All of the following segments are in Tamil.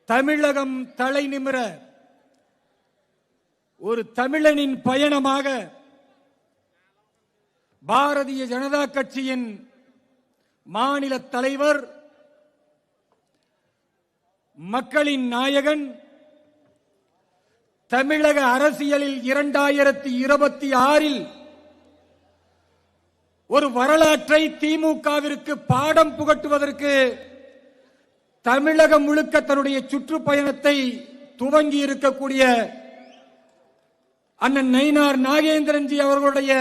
தமிழகம் தலை நிமிர ஒரு தமிழனின் பயணமாக பாரதிய ஜனதா கட்சியின் மாநில தலைவர், மக்களின் நாயகன், தமிழக அரசியலில் 2026 ஒரு வரலாற்றை திமுகவிற்கு பாடம் புகட்டுவதற்கு தமிழகம் முழுக்க தன்னுடைய சுற்றுப்பயணத்தை துவங்கி இருக்கக்கூடிய அண்ணன் நயினார் நாகேந்திரன்ஜி அவர்களுடைய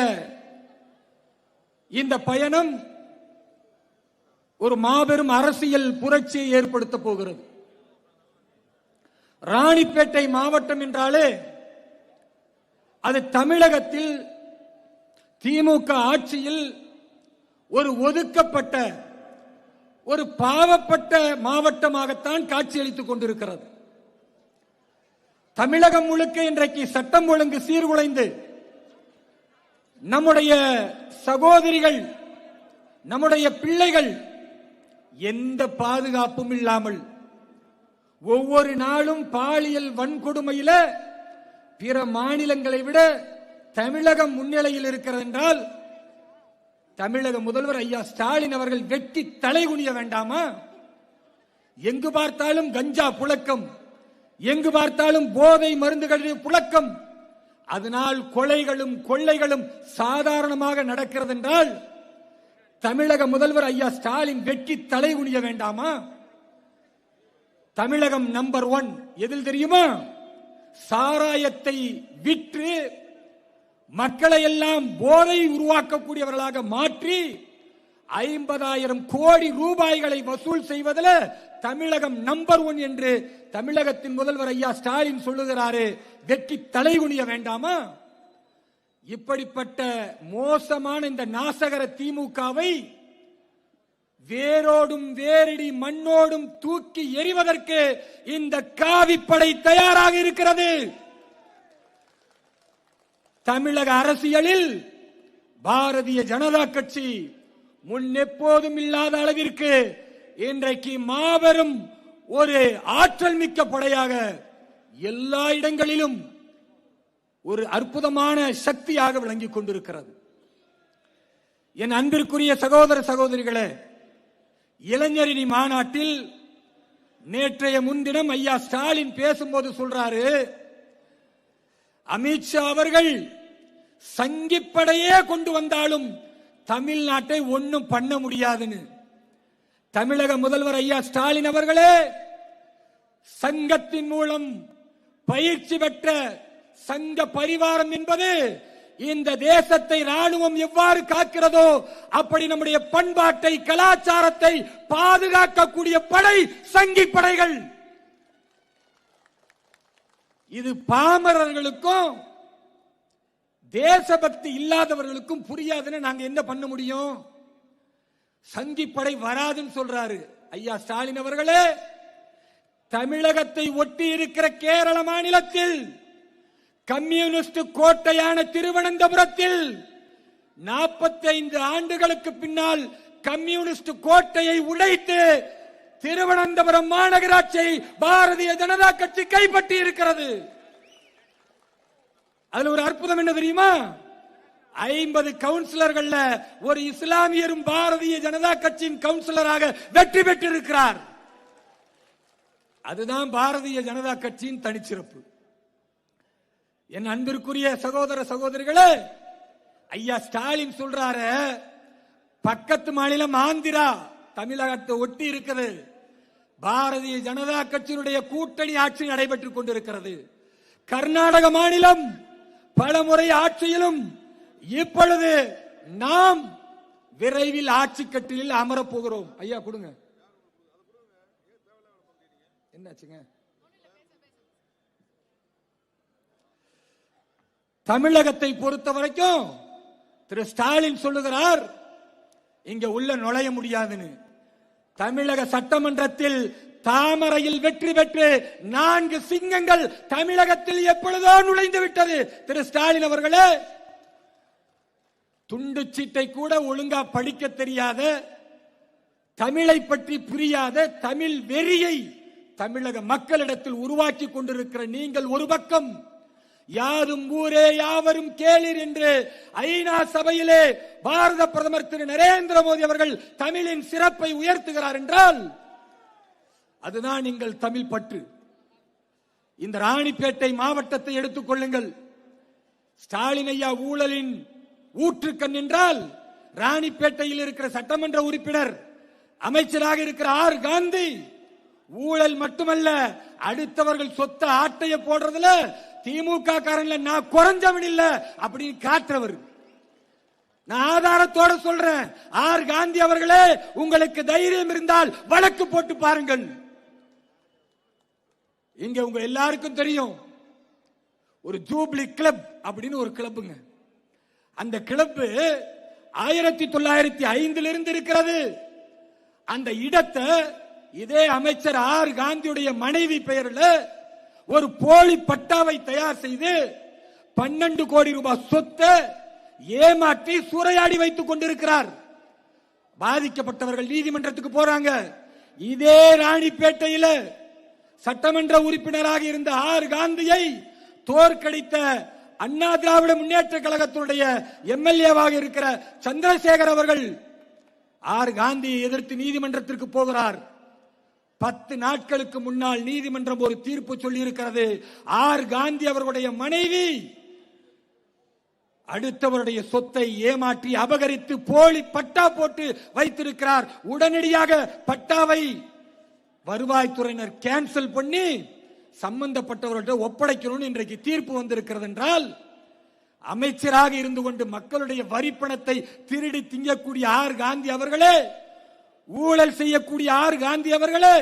இந்த பயணம் ஒரு மாபெரும் அரசியல் புரட்சியை ஏற்படுத்த போகிறது. ராணிப்பேட்டை மாவட்டம் என்றாலே அது தமிழகத்தில் திமுக ஆட்சியில் ஒரு ஒதுக்கப்பட்ட, ஒரு பாவப்பட்ட மாவட்டமாகத்தான் காட்சியளித்துக் கொண்டிருக்கிறது. தமிழகம் முழுக்க இன்றைக்கு சட்டம் ஒழுங்கு சீர்குலைந்து நம்முடைய சகோதரிகள், நம்முடைய பிள்ளைகள் எந்த பாதுகாப்பும் இல்லாமல் ஒவ்வொரு நாளும் பாலியல் வன்கொடுமையில பிற மாநிலங்களை விட தமிழகம் முன்னிலையில் இருக்கிறது என்றால் தமிழக முதல்வர் ஐயா ஸ்டாலின் அவர்கள் வெட்டி தலைகுனிய வேண்டாமா? எங்கு பார்த்தாலும் கஞ்சா புழக்கம், எங்கு பார்த்தாலும் போதை மருந்துகளின் புழக்கம், அதனால் கொலைகளும் கொள்ளைகளும் சாதாரணமாக நடக்கிறது என்றால் தமிழக முதல்வர் ஐயா ஸ்டாலின் வெட்டி தலைகுனிய வேண்டாமா? தமிழகம் நம்பர் 1 எதில் தெரியுமா? சாராயத்தை விற்று மக்களை எல்லாம் போதை உருவாக்கக்கூடியவர்களாக மாற்றி 50,000 கோடி ரூபாய்களை வசூல் செய்வதில் தமிழகம் நம்பர் 1 என்று தமிழகத்தின் முதல்வர் ஐயா ஸ்டாலின் சொல்லுகிறாரு. வெட்டி தலைகுனிய வேண்டாமா? இப்படிப்பட்ட மோசமான இந்த நாசகர திமுகவை வேரோடும் வேரடி மண்ணோடும் தூக்கி எறிவதற்கு இந்த காவிப்படை தயாராக இருக்கிறது. தமிழக அரசியலில் பாரதிய ஜனதா கட்சி முன்னெப்போதும் இல்லாத அளவிற்கு இன்றைக்கு மாபெரும் ஒரு ஆற்றல் மிக்க படையாக எல்லா இடங்களிலும் ஒரு அற்புதமான சக்தியாக விளங்கிக் கொண்டிருக்கிறது. என் அன்பிற்குரிய சகோதர சகோதரிகளே, இளைஞரணி மாநாட்டில் நேற்றைய முன்தினம் ஐயா ஸ்டாலின் பேசும்போது சொல்றாரு, அமித்ஷா அவர்கள் சங்கிப்படையே கொண்டு வந்தாலும் தமிழ்நாட்டை ஒன்னும் பண்ண முடியாதுன்னு. தமிழக முதல்வர் ஐயா ஸ்டாலின் அவர்களே, சங்கத்தின் மூலம் பயிற்சி பெற்ற சங்க பரிவாரம் என்பது இந்த தேசத்தை ராணுவம் எவ்வாறு காக்கிறதோ அப்படி நம்முடைய பண்பாட்டை, கலாச்சாரத்தை பாதுகாக்கக்கூடிய படை சங்கி படைகள். இது பாமரர்களுக்கும் தேசபக்தி இல்லாதவர்களுக்கும் புரியாதுன்னு நாங்க என்ன பண்ண முடியும்? சங்கிப்படை வராதுன்னு சொல்றாரு ஐயா ஸ்டாலின் அவர்களே. தமிழகத்தை ஒட்டி இருக்கிற கேரள மாநிலத்தில் கம்யூனிஸ்ட் கோட்டையான திருவனந்தபுரத்தில் 45 ஆண்டுகளுக்கு பின்னால் கம்யூனிஸ்ட் கோட்டையை உடைத்து திருவனந்தபுரம் மாநகராட்சியை பாரதிய ஜனதா கட்சி கைப்பற்றி இருக்கிறது. அதுல ஒரு அற்புதம் என்ன தெரியுமா? 50 கவுன்சிலர்கள் ஒரு இஸ்லாமியரும் பாரதிய ஜனதா கட்சியின் கவுன்சிலராக வெற்றி பெற்றிருக்கிறார். அதுதான் பாரதிய ஜனதா கட்சியின் தனிச்சிறப்பு. என் அன்பிற்குரிய சகோதர சகோதரிகளே, ஐயா ஸ்டாலின் சொல்றாரு, பக்கத்து மாநிலம் ஆந்திரா தமிழகத்தை ஒட்டி இருக்கிறது, பாரதிய ஜனதா கட்சியினுடைய கூட்டணி ஆட்சி நடைபெற்றுக் கொண்டிருக்கிறது. கர்நாடக மாநிலம் பல முறை ஆட்சியிலும், இப்பொழுது நாம் விரைவில் ஆட்சி கட்டிலில் அமரப் போகிறோம். ஐயா கொடுங்க, என்னாச்சுங்க? தமிழகத்தை பொறுத்த வரைக்கும் திரு ஸ்டாலின் சொல்லுகிறார், இங்க உள்ள நுழைய முடியாதுன்னு. தமிழக சட்டமன்றத்தில் தாமரையில் வெற்றி பெற்று 4 சிங்கங்கள் தமிழகத்தில் எப்பொழுதோ நுழைந்து விட்டது. திரு ஸ்டாலின் அவர்களே, துண்டு சீட்டை கூட ஒழுங்கா படிக்க தெரியாத, தமிழை பற்றி புரியாத, தமிழ் வெறியை தமிழக மக்களிடத்தில் உருவாக்கி கொண்டிருக்கிற நீங்கள் ஒரு பக்கம், யாதும் ஊரே யாவரும் கேளீர் என்று ஐநா சபையிலே பாரத பிரதமர் திரு நரேந்திர மோடி அவர்கள் தமிழின் சிறப்பை உயர்த்துகிறார் என்றால் அதுதான் நீங்கள் தமிழ் பற்று. இந்த ராணிப்பேட்டை மாவட்டத்தை எடுத்துக் கொள்ளுங்கள். ஸ்டாலின் ஐயா ஊழலின் ஊற்றுக்கண் என்றால் ராணிப்பேட்டையில் இருக்கிற சட்டமன்ற உறுப்பினர் அமைச்சராக இருக்கிற ஆர் காந்தி ஊழல் மட்டுமல்ல, அடுத்தவர்கள் சொத்த ஆட்டைய போடுறதுல திமுக காரன்ல நான் குறைஞ்சவன் இல்ல அப்படின்னு காட்டுறவர். நான் ஆதாரத்தோட சொல்றேன். ஆர் காந்தி அவர்களே, உங்களுக்கு தைரியம் இருந்தால் வழக்கு போட்டு பாருங்கள். இங்க உங்க எல்லாருக்கும் தெரியும், ஒரு ஜூப்ளி கிளப் அப்படின்னு ஒரு கிளப்புங்க. அந்த கிளப் 1905 இருந்து இருக்கிறது. அந்த இடத்தை இதே அமைச்சர் ஆர் காந்தியுடைய மனைவி பெயரில் ஒரு போலி பட்டாவை தயார் செய்து 12 கோடி ரூபாய் சொத்தை ஏமாற்றி சூறையாடி வைத்துக் கொண்டிருக்கிறார். பாதிக்கப்பட்டவர்கள் நீதிமன்றத்துக்கு போறாங்க. இதே ராணிப்பேட்டையில் சட்டமன்ற உறுப்பினராக இருந்த ஆர் காந்தியை தோற்கடித்த அண்ணா திராவிட முன்னேற்ற கழகத்தினுடைய எம்எல்ஏவாக இருக்கிற சந்திரசேகர் அவர்கள் ஆர் காந்தியை எதிர்த்து நீதிமன்றத்திற்கு போகிறார். 10 நாட்களுக்கு முன்னால் நீதிமன்றம் ஒரு தீர்ப்பு சொல்லி இருக்கிறது. ஆர் காந்தி அவர்களுடைய மனைவி அடுத்தவருடைய சொத்தை ஏமாற்றி அபகரித்து போலி பட்டா போட்டு வைத்திருக்கிறார். உடனடியாக பட்டாவை வருவாய்த்துறையினர் கேன்சல் பண்ணி சம்பந்தப்பட்டவர்கள்ட்ட ஒப்படைக்கணும் இன்றைக்கு தீர்ப்பு வந்திருக்கிறது என்றால், அமைச்சராக இருந்து கொண்டு மக்களுடைய வரிப்பணத்தை திருடி திங்கக்கூடிய ஆர் காந்தி அவர்களே, ஊழல் செய்யக்கூடிய ஆர் காந்தி அவர்களே,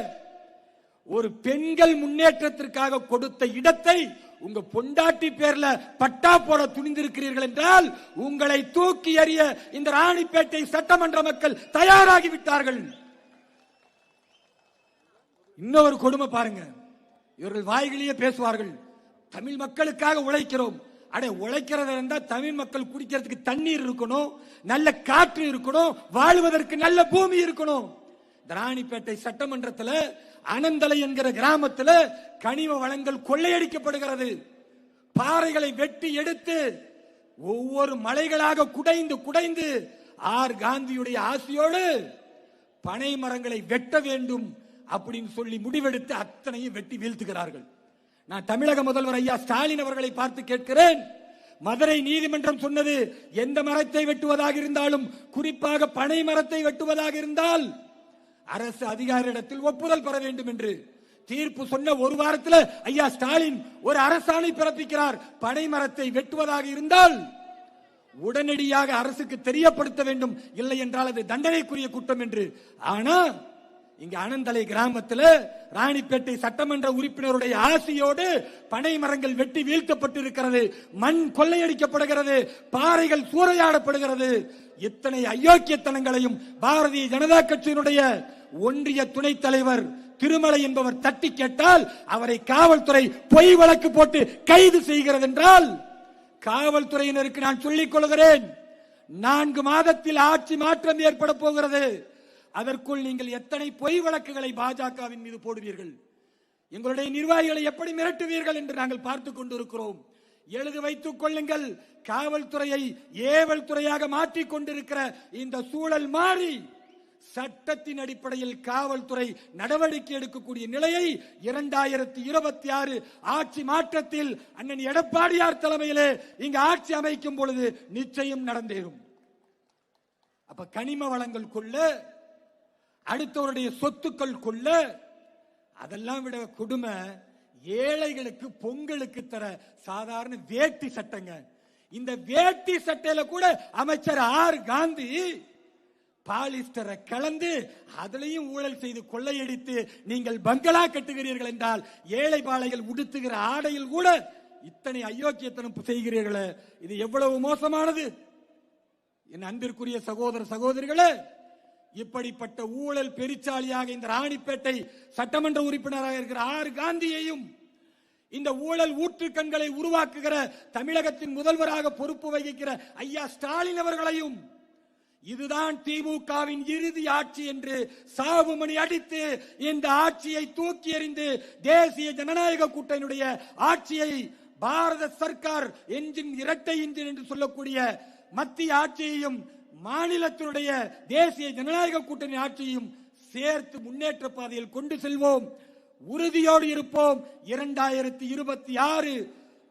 ஒரு பெண்கள் முன்னேற்றத்திற்காக கொடுத்த இடத்தை உங்க பொண்டாட்டி பேர்ல பட்டா போட துணிந்திருக்கிறீர்கள் என்றால் உங்களை தூக்கி எறிய இந்த ராணிப்பேட்டை சட்டமன்ற மக்கள் தயாராகி விட்டார்கள். இன்னொரு கொடுமை பாருங்க. இவர்கள் வாய்களிலேயே பேசுவார்கள், தமிழ் மக்களுக்காக உழைக்கிறோம். அடே, உழைக்கிறதா இருந்தா தமிழ் மக்கள் குடிக்கிறதுக்கு தண்ணீர் இருக்கணும், நல்ல காற்று இருக்கணும், வாழ்வதற்கு நல்ல பூமி இருக்கணும். ராணிப்பேட்டை சட்டமன்றத்தில் அனந்தலை என்கிற கிராமத்தில் கனிம வளங்கள் கொள்ளையடிக்கப்படுகிறது. பாறைகளை வெட்டி எடுத்து ஒவ்வொரு மலைகளாக குடைந்து குடைந்து ஆர் காந்தியுடைய ஆசையோடு பனை மரங்களை வெட்ட வேண்டும் அப்படின்னு சொல்லி முடிவெடுத்து அத்தனையும் வெட்டி வீழ்த்துகிறார்கள். நான் தமிழக முதல்வர் ஐயா ஸ்டாலின் அவர்களை பார்த்து கேட்கிறேன், மதுரை நீதிமன்றம் சொன்னது எந்த மரத்தை வெட்டுவதாக இருந்தாலும், குறிப்பாக பனை மரத்தை வெட்டுவதாக இருந்தால் அரசு அதிகாரியிடத்தில் ஒப்புதல் பெற வேண்டும் என்று. தீர்ப்பு சொன்ன ஒரு வாரத்தில் ஐயா ஸ்டாலின் ஒரு அரசாணை பிறப்பிக்கிறார். பனை மரத்தை வெட்டுவதாக இருந்தால் உடனடியாக அரசுக்கு தெரியப்படுத்த வேண்டும், இல்லை என்றால் அது தண்டனைக்குரிய குற்றம் என்று. ஆனா இங்க அனந்தலை கிராமத்தில் ராணிப்பேட்டை சட்டமன்ற உறுப்பினருடைய ஆசையோடு பனை மரங்கள் வெட்டி வீழ்த்தப்பட்டிருக்கிறது, மண் கொள்ளையடிக்கப்படுகிறது, பாறைகள் சூறையாடப்படுகிறது. இத்தனை அயோக்கியத்தனங்களையும் பாரதிய ஜனதா கட்சியினுடைய ஒன்றிய துணைத் தலைவர் திருமலை என்பவர் தட்டி கேட்டால் அவரை காவல்துறை பொய் வழக்கு போட்டு கைது செய்கிறது என்றால், காவல்துறையினருக்கு நான் சொல்லிக் கொள்கிறேன், 4 மாதத்தில் ஆட்சி மாற்றம் ஏற்பட போகிறது. அதற்குள் நீங்கள் எத்தனை பொய் வழக்குகளை பாஜகவின் மீது போடுவீர்கள், எங்களுடைய நிர்வாகிகளை எப்படி மிரட்டுவீர்கள் என்று நாங்கள் பார்த்துக் கொண்டிருக்கிறோம். எழுதி வைத்துக் கொள்ளுங்கள். காவல்துறையை ஏவல் துறையாக மாற்றிக் கொண்டிருக்கிற இந்த சூழல் மாறி சட்டத்தின் அடிப்படையில் காவல்துறை நடவடிக்கை எடுக்கக்கூடிய நிலையை 2026 ஆட்சி மாற்றத்தில் அண்ணன் எடப்பாடியார் தலைமையிலே இங்கு ஆட்சி அமைக்கும் பொழுது நிச்சயம் நடந்தேறும். அப்ப கனிம வளங்கள் கொள்ள, அடுத்தவருடைய சொத்துக்கள் கொள்ள, அதெல்லாம் விட கொடுமை ஏழைகளுக்கு பொங்கலுக்கு தர சாதாரண வேட்டி சட்டங்க. இந்த வேட்டி சட்டையில கூட அமைச்சர் ஆர் காந்தி பாலிஸ்டரை கலந்து அதிலையும் ஊழல் செய்து கொள்ளையடித்து நீங்கள் பங்களா கட்டுகிறீர்கள் என்றால், ஏழை பாளைகள் உடுத்துகிற ஆடையில் கூட இத்தனை அயோக்கியத்தனம் செய்கிறீர்களே, இது எவ்வளவு மோசமானது. என் அன்பிற்குரிய சகோதர சகோதரிகளே, இப்படிப்பட்ட ஊழல் பெருச்சாலியாக இந்த ராணிப்பேட்டை சட்டமன்ற உறுப்பினராக இருக்கிற ஆர் காந்தியையும், இந்த ஊழல் ஊற்றுக்கண்களை உருவாக்குகிற தமிழகத்தின் முதல்வராக பொறுப்பு வகிக்கிற ஐயா ஸ்டாலின் அவர்களையும் இதுதான் திமுகவின் இறுதி ஆட்சி என்று சாவுமணி அடித்து இந்த ஆட்சியை தூக்கி எறிந்து தேசிய ஜனநாயக கூட்டணியுடைய ஆட்சியை பாரத சர்க்கார் என்ஜின் இரட்டை இன்ஜின் என்று சொல்லக்கூடிய மத்திய ஆட்சியையும் மாநிலத்தினுடைய தேசிய ஜனநாயக கூட்டணி ஆட்சியையும் சேர்த்து முன்னேற்ற பாதையில் கொண்டு செல்வோம். உறுதியோடு இருப்போம். 2026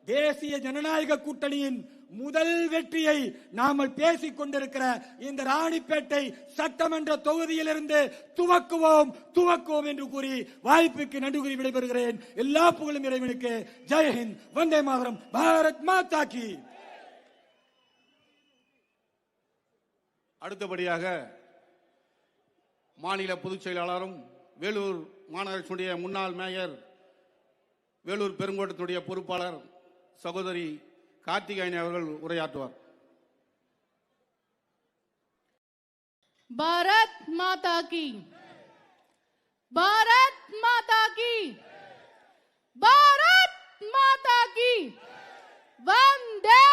தேசிய ஜனநாயக கூட்டணியின் முதல் வெற்றியை நாமல் பேசிக் கொண்டிருக்கிற இந்த ராணிப்பேட்டை சட்டமன்ற தொகுதியிலிருந்து துவக்குவோம் என்று கூறி வாய்ப்புக்கு நன்றி கூறி விடைபெறுகிறேன். எல்லா புகழும் இறைவனுக்கு. ஜெயஹிந்த், வந்தே மாதரம், பாரத் மாதா கி. அடுத்தபடியாக மாநில பொதுச் செயலாளரும் வேலூர் மாநகராட்சியுடைய முன்னாள் மேயர், வேலூர் பெருங்கோட்டத்துடைய பொறுப்பாளர் சகோதரி கார்த்திகாயனி அவர்கள் உரையாற்றுவார். பாரத் மாதா கி, பாரத் மாதா கி, பாரத் மாதா கி. வந்தே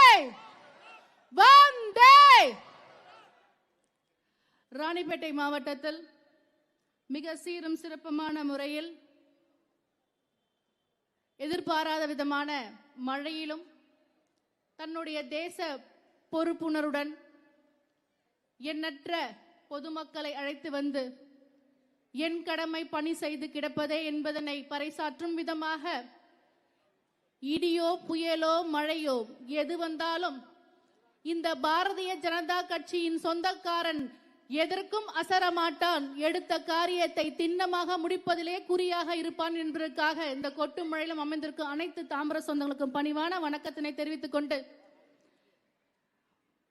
வந்தே. ராணிப்பேட்டை மாவட்டத்தில் மிக சீரும் சிறப்புமான முறையில் எதிர்பாராத விதமான மழையிலும் தன்னுடைய தேச பொறுப்புணருடன் எண்ணற்ற பொதுமக்களை அழைத்து வந்து என் கடமை பணி செய்து கிடப்பதே என்பதனை பறைசாற்றும் விதமாக இடியோ புயலோ மழையோ எது வந்தாலும் இந்த பாரதிய ஜனதா கட்சியின் சொந்தக்காரன் எதற்கும் அசரமாட்டான், எடுத்த காரியத்தை திண்ணமாக முடிப்பதிலே குறியாக இருப்பான் என்பதற்காக இந்த கொட்டும் மழையிலும் அமைந்திருக்கும் அனைத்து தாமிர சொந்தங்களுக்கும் பணிவான வணக்கத்தினை தெரிவித்துக் கொண்டு,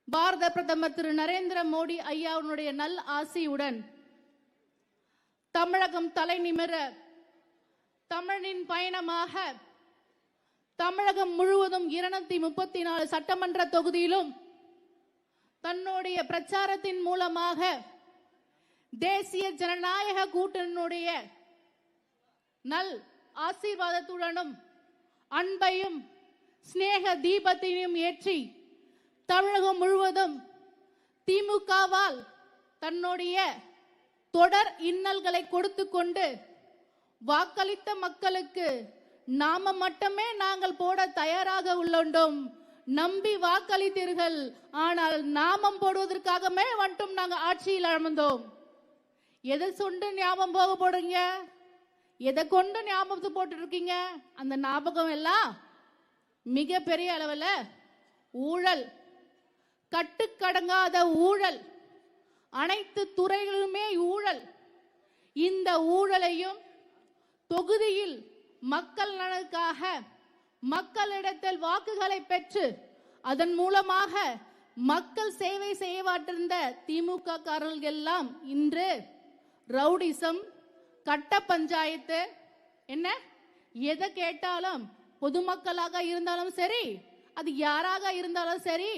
பாரத பிரதமர் திரு நரேந்திர மோடி ஐயாவுடைய நல் ஆசியுடன் தமிழகம் தலை நிமிர தமிழின் பயணமாக தமிழகம் முழுவதும் 234 சட்டமன்ற தொகுதியிலும் தன்னுடைய பிரச்சாரத்தின் மூலமாக தேசிய ஜனநாயக கூட்டணியுடைய நல் ஆசீர்வாதத்துடனும் அன்பையும் ஸ்நேக தீபத்தையும் ஏற்றி தமிழகம் முழுவதும் திமுகவால் தன்னுடைய தொடர் இன்னல்களை கொடுத்து கொண்டு வாக்களித்த மக்களுக்கு நாம மட்டுமே நாங்கள் போட தயாராக உள்ளோம், நம்பி வாக்களித்தீர்கள், ஆனால் நாமம் போடுவதற்காகவே மட்டும் நாங்க ஆட்சியில் அமர்ந்தோம். எதை சொண்டு ஞாபகம் போக போடுங்க, எதை கொண்டு ஞாபகத்தை போட்டு இருக்கீங்க? அந்த ஞாபகம் எல்லாம் மிக பெரிய அளவில் ஊழல், கட்டுக்கடங்காத ஊழல், அனைத்து துறைகளிலுமே ஊழல். இந்த ஊழலையும் தொகுதியில் மக்கள் நலனுக்காக மக்களிடத்தில் வாக்குகளை பெற்று அதன் மூலமாக மக்கள் சேவை செய்யப்பட்டிருந்த திமுக காரர்கள் எல்லாம் இன்று ரவுடிசம், கட்ட பஞ்சாயத்து, என்ன எதை கேட்டாலும் பொதுமக்களாக இருந்தாலும் சரி, அது யாராக இருந்தாலும் சரி,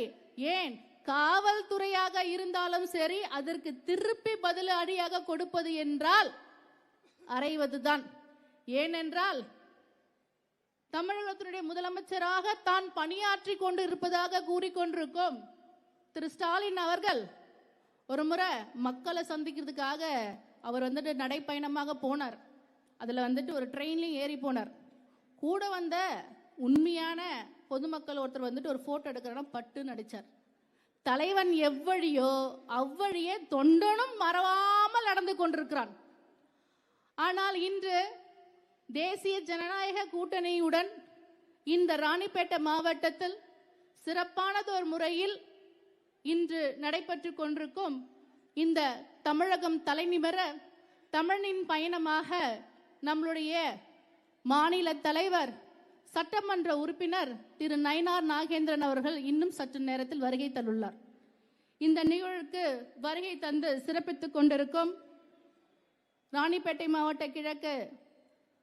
ஏன் காவல்துறையாக இருந்தாலும் சரி, அதற்கு திருப்பி பதில் அடியாக கொடுப்பது என்றால் அறைவதுதான். ஏனென்றால் தமிழகத்தினுடைய முதலமைச்சராக தான் பணியாற்றி கொண்டு இருப்பதாக கூறிக்கொண்டிருக்கும் திரு ஸ்டாலின் அவர்கள் ஒரு முறை மக்களை சந்திக்கிறதுக்காக அவர் நடைப்பயணமாக போனார். அதுல ஒரு ட்ரெயின்லயும் ஏறி போனார். கூட வந்த உண்மையான பொதுமக்கள் ஒருத்தர் ஒரு போட்டோ எடுக்கிறனா பட்டு நடிச்சார். தலைவன் எவ்வழியோ அவ்வழியே தொண்டனும் மறவாமல் நடந்து கொண்டிருக்கிறான். ஆனால் இன்று தேசிய ஜனநாயக கூட்டணியுடன் இந்த ராணிப்பேட்டை மாவட்டத்தில் சிறப்பானதொரு முறையில் இன்று நடைபெற்று கொண்டிருக்கும் இந்த தமிழகம் தலைநிமிர தமிழின் பயணமாக நம்மளுடைய மாநில தலைவர் சட்டமன்ற உறுப்பினர் திரு நயினார் நாகேந்திரன் அவர்கள் இன்னும் சற்று நேரத்தில் வருகை தந்துள்ளார். இந்த நிகழ்வுக்கு வருகை தந்து சிறப்பித்துக் கொண்டிருக்கும் ராணிப்பேட்டை மாவட்ட கிழக்கு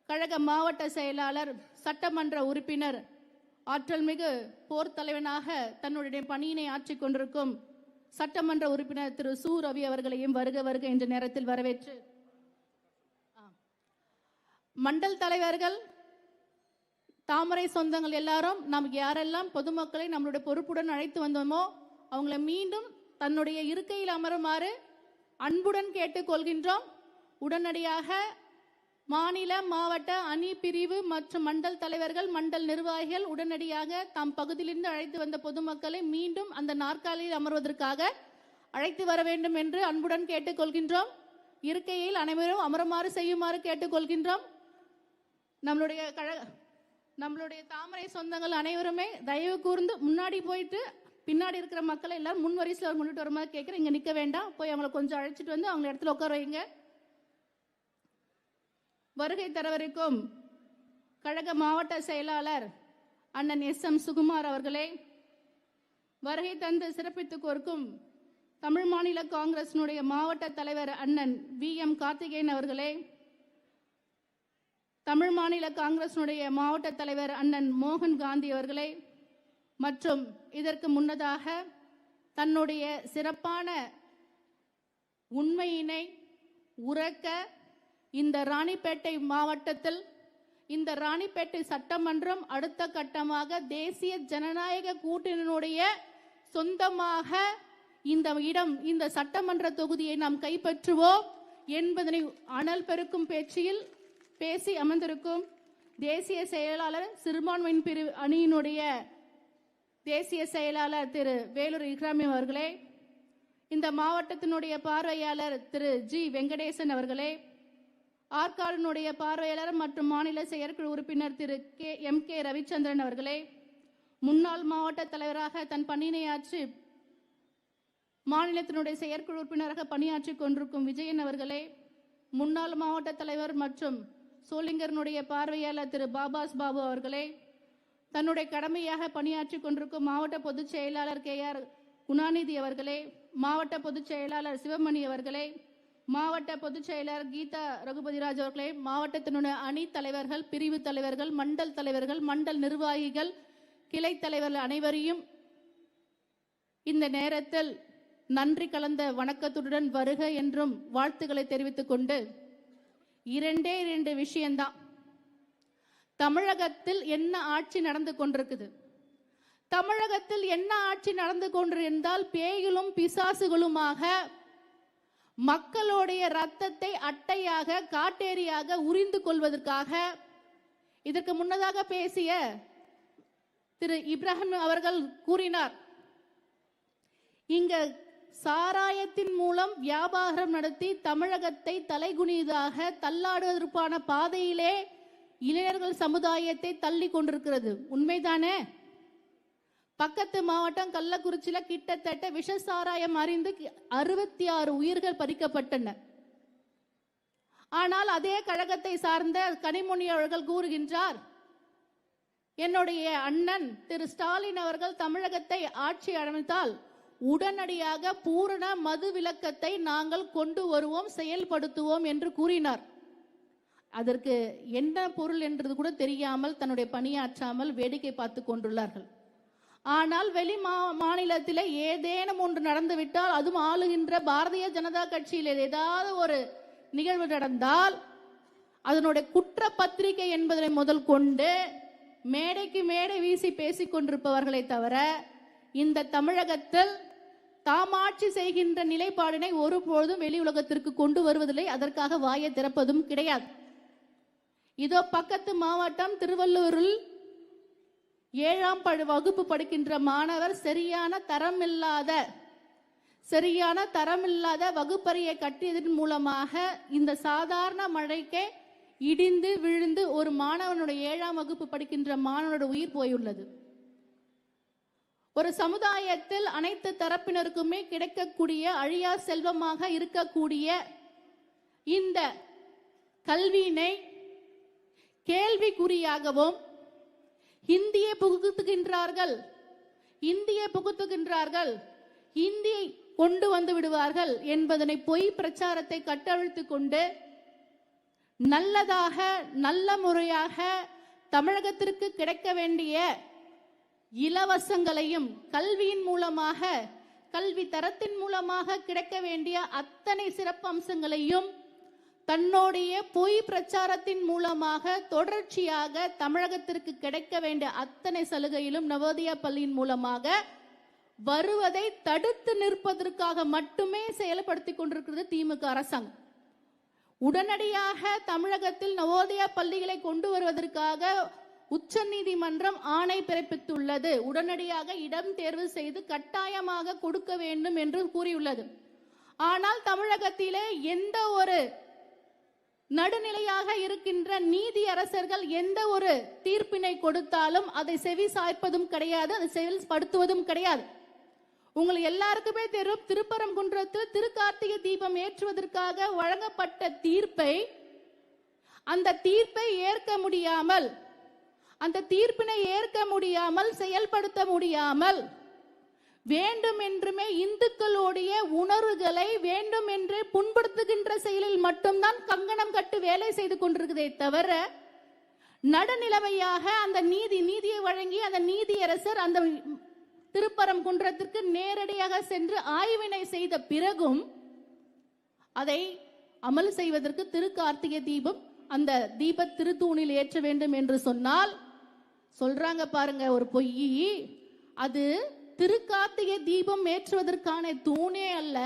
கழக மாவட்ட செயலாளர், சட்டமன்ற உறுப்பினர், ஆற்றல் மிகு போர் தலைவனாக தன்னுடைய பணியினை ஆற்றிக் கொண்டிருக்கும் சட்டமன்ற உறுப்பினர் திரு சு ரவி அவர்களையும் வருக வருக என்ற நேரத்தில் வரவேற்று, மண்டல் தலைவர்கள், தாமரை சொந்தங்கள் எல்லாரும் நமக்கு யாரெல்லாம் பொதுமக்களை நம்மளுடைய பொறுப்புடன் அழைத்து வந்தோமோ அவங்கள மீண்டும் தன்னுடைய இருக்கையில் அமருமாறு அன்புடன் கேட்டுக்கொள்கின்றோம். உடனடியாக மாநில, மாவட்ட, அணி, பிரிவு மற்றும் மண்டல் தலைவர்கள், மண்டல் நிர்வாகிகள் உடனடியாக தம் பகுதியிலிருந்து அழைத்து வந்த பொதுமக்களை மீண்டும் அந்த நாற்காலியில் அமர்வதற்காக அழைத்து வர வேண்டும் என்று அன்புடன் கேட்டுக்கொள்கின்றோம். இருக்கையில் அனைவரும் அமருமாறு செய்யுமாறு கேட்டுக்கொள்கின்றோம். நம்மளுடைய தாமரை சொந்தங்கள் அனைவருமே தயவு கூர்ந்து முன்னாடி போயிட்டு பின்னாடி இருக்கிற மக்களை எல்லாரும் முன் வரிசையில் முன்னிட்டு வர மாதிரி கேட்குறேன். இங்க நிக்க வேண்டாம், போய் அவங்களை கொஞ்சம் அழைச்சிட்டு வந்து அவங்க இடத்துல உட்கார வைங்க. வருகை தரவிருக்கும் கழக மாவட்ட செயலாளர் அண்ணன் SM சுகுமார் அவர்களே, வருகை தந்து சிறப்பித்துக் கோர்க்கும் தமிழ் மாநில காங்கிரசினுடைய மாவட்ட தலைவர் அண்ணன் VM கார்த்திகேயன் அவர்களே, தமிழ் மாநில காங்கிரசினுடைய மாவட்ட தலைவர் அண்ணன் மோகன் காந்தி அவர்களே, மற்றும் இதற்கு முன்னதாக தன்னுடைய சிறப்பான உண்மையினை உரக்க இந்த ராணிப்பேட்டை மாவட்டத்தில் இந்த ராணிப்பேட்டை சட்டமன்றம் அடுத்த கட்டமாக தேசிய ஜனநாயக கூட்டணியினுடைய சொந்தமாக இந்த இடம், இந்த சட்டமன்ற தொகுதியை நாம் கைப்பற்றுவோம் என்பதனை அனல் பெருக்கும் பேச்சில் பேசி அமர்ந்திருக்கும் தேசிய செயலாளர் சிறுபான்மையின் பிரிவு அணியினுடைய தேசிய செயலாளர் திரு வேலூர் இக்ராமிம் அவர்களே, இந்த மாவட்டத்தினுடைய பார்வையாளர் திரு G வெங்கடேசன் அவர்களே, ஆற்காடினுடைய பார்வையாளர் மற்றும் மாநில செயற்குழு உறுப்பினர் திரு MK ரவிச்சந்திரன் அவர்களே, முன்னாள் மாவட்ட தலைவராக தன் பணியினையாற்றி மாநிலத்தினுடைய செயற்குழு உறுப்பினராக பணியாற்றி கொண்டிருக்கும் விஜயன் அவர்களே, முன்னாள் மாவட்ட தலைவர் மற்றும் சோளிங்கரனுடைய பார்வையாளர் திரு பாபாஸ் பாபு அவர்களே, தன்னுடைய கடமையாக பணியாற்றி கொண்டிருக்கும் மாவட்ட பொதுச் செயலாளர் KR குணாநிதி அவர்களே, மாவட்ட பொதுச் செயலாளர் சிவமணி அவர்களே, மாவட்ட பொதுச் செயலாளர் கீதா ரகுபதிராஜ் அவர்களே, மாவட்டத்தினுடைய அணி தலைவர்கள், பிரிவு தலைவர்கள், மண்டல் தலைவர்கள், மண்டல் நிர்வாகிகள், கிளை தலைவர்கள் அனைவரையும் இந்த நேரத்தில் நன்றி கலந்த வணக்கத்துடன் வருக என்றும் வாழ்த்துக்களை தெரிவித்துக் கொண்டு, இரண்டே விஷயம்தான். தமிழகத்தில் என்ன ஆட்சி நடந்து கொண்டிருக்குது? தமிழகத்தில் என்ன ஆட்சி நடந்து கொண்டிருந்தால் பேய்களும் பிசாசுகளுமாக மக்களுடைய ரத்தத்தை அட்டையாக காட்டேரியாக உரிந்து கொள்வதற்காக இதற்கு முன்னதாக பேசிய திரு இப்ராஹிம் அவர்கள் கூறினார், இங்க சாராயத்தின் மூலம் வியாபாரம் நடத்தி தமிழகத்தை தலைகுனிதாக தள்ளாடுவதற்கான பாதையிலே இளைஞர்கள் சமுதாயத்தை தள்ளி கொண்டிருக்கிறது. உண்மைதானே? பக்கத்து மாவட்டம் கள்ளக்குறிச்சியில கிட்டத்தட்ட விஷ சாராயம் அறிந்து 66 உயிர்கள் பறிக்கப்பட்டன. ஆனால் அதே கழகத்தை சார்ந்த கனிமொழி அவர்கள் கூறுகின்றார், என்னுடைய அண்ணன் திரு ஸ்டாலின் அவர்கள் தமிழகத்தை ஆட்சி அமைத்தால் உடனடியாக பூரண மது விலக்கத்தை நாங்கள் கொண்டு வருவோம், செயல்படுத்துவோம் என்று கூறினார். அதற்கு என்ன பொருள் என்றது கூட தெரியாமல் தன்னுடைய பணியாற்றாமல் வேடிக்கை பார்த்து கொண்டுள்ளார்கள். ஆனால் வெளி மாநிலத்தில் ஏதேனும் ஒன்று நடந்துவிட்டால், அதுவும் ஆளுகின்ற பாரதிய ஜனதா கட்சியில் ஏதாவது ஒரு நிகழ்வு நடந்தால் அதனுடைய குற்ற பத்திரிகை என்பதை முதல் கொண்டு மேடைக்கு மேடை வீசி பேசிக் கொண்டிருப்பவர்களை தவிர இந்த தமிழகத்தில் தாம் ஆட்சி செய்கின்ற நிலைப்பாடினை ஒருபொழுதும் வெளி உலகத்திற்கு கொண்டு வருவதில்லை. அதற்காக வாயை திறப்பதும் கிடையாது. இதோ பக்கத்து மாவட்டம் திருவள்ளூரில் 7ஆம் வகுப்பு படிக்கின்ற மாணவர் சரியான தரமில்லாத வகுப்பறையை கட்டியதன் மூலமாக இந்த சாதாரண மழைக்கே இடிந்து விழுந்து ஒரு மாணவனுடைய 7ஆம் வகுப்பு படிக்கின்ற மாணவனுடைய உயிர் போயுள்ளது. ஒரு சமுதாயத்தில் அனைத்து தரப்பினருக்குமே கிடைக்கக்கூடிய அழியா செல்வமாக இருக்கக்கூடிய இந்த கல்வியினை கேள்விக்குறியாகவும் இந்தியை புகுத்துகின்றார்கள், இந்தியை கொண்டு வந்து விடுவார்கள் என்பதனை பொய் பிரச்சாரத்தை கட்டவிழ்த்துக் கொண்டு நல்லதாக நல்ல முறையாக தமிழகத்திற்கு கிடைக்க வேண்டிய இலவசங்களையும் கல்வியின் மூலமாக கல்வி தரத்தின் மூலமாக கிடைக்க வேண்டிய அத்தனை சிறப்பு அம்சங்களையும் தன்னுடைய பொய் பிரச்சாரத்தின் மூலமாக தொடர்ச்சியாக தமிழகத்திற்கு கிடைக்க வேண்டிய அத்தனை சலுகையிலும் நவோதயா பள்ளியின் மூலமாக வருவதை தடுத்து நிற்பதற்காக மட்டுமே செயல்படுத்திக் கொண்டிருக்கிறது திமுக அரசாங்கம். உடனடியாக தமிழகத்தில் நவோதயா பள்ளிகளை கொண்டு வருவதற்காக உச்சநீதிமன்றம் ஆணை பிறப்பித்துள்ளது. உடனடியாக இடம் தேர்வு செய்து கட்டாயமாக கொடுக்க வேண்டும் என்று கூறியுள்ளது. ஆனால் தமிழகத்திலே எந்த ஒரு நடுநிலையாக இருக்கின்ற நீதி அரசர்கள் எந்த ஒரு தீர்ப்பினை கொடுத்தாலும் அதை செவி சாய்ப்பதும் கிடையாது, அதை செயல்படுத்துவதும் கிடையாது. உங்களுக்கு எல்லாருக்குமே தெரியும், திருப்பரங்குன்றத்தில் திருக்கார்த்திகை தீபம் ஏற்றுவதற்காக வழங்கப்பட்ட தீர்ப்பை, அந்த தீர்ப்பை ஏற்க முடியாமல், அந்த தீர்ப்பினை ஏற்க முடியாமல், செயல்படுத்த முடியாமல், வேண்டும் என்றுமே இந்துக்களுடைய உணர்வுகளை வேண்டும் என்று புண்படுத்துகின்ற செயலில் மட்டும்தான் கங்கணம் கட்டு வேலை செய்து கொண்டிருக்கிறதே தவிர, நடுநிலைமையாக அந்த நீதியை வழங்கி அந்த நீதியரசர் அந்த திருப்பரங்குன்றத்திற்கு நேரடியாக சென்று ஆய்வினை செய்த பிறகும் அதை அமல் செய்வதற்கு திருக்கார்த்திகை தீபம் அந்த தீப திருத்தூணில் ஏற்ற வேண்டும் என்று சொன்னால், சொல்றாங்க பாருங்க ஒரு பொய், அது திருக்கார்த்திகை தீபம் ஏற்றுவதற்கான தூணே அல்ல,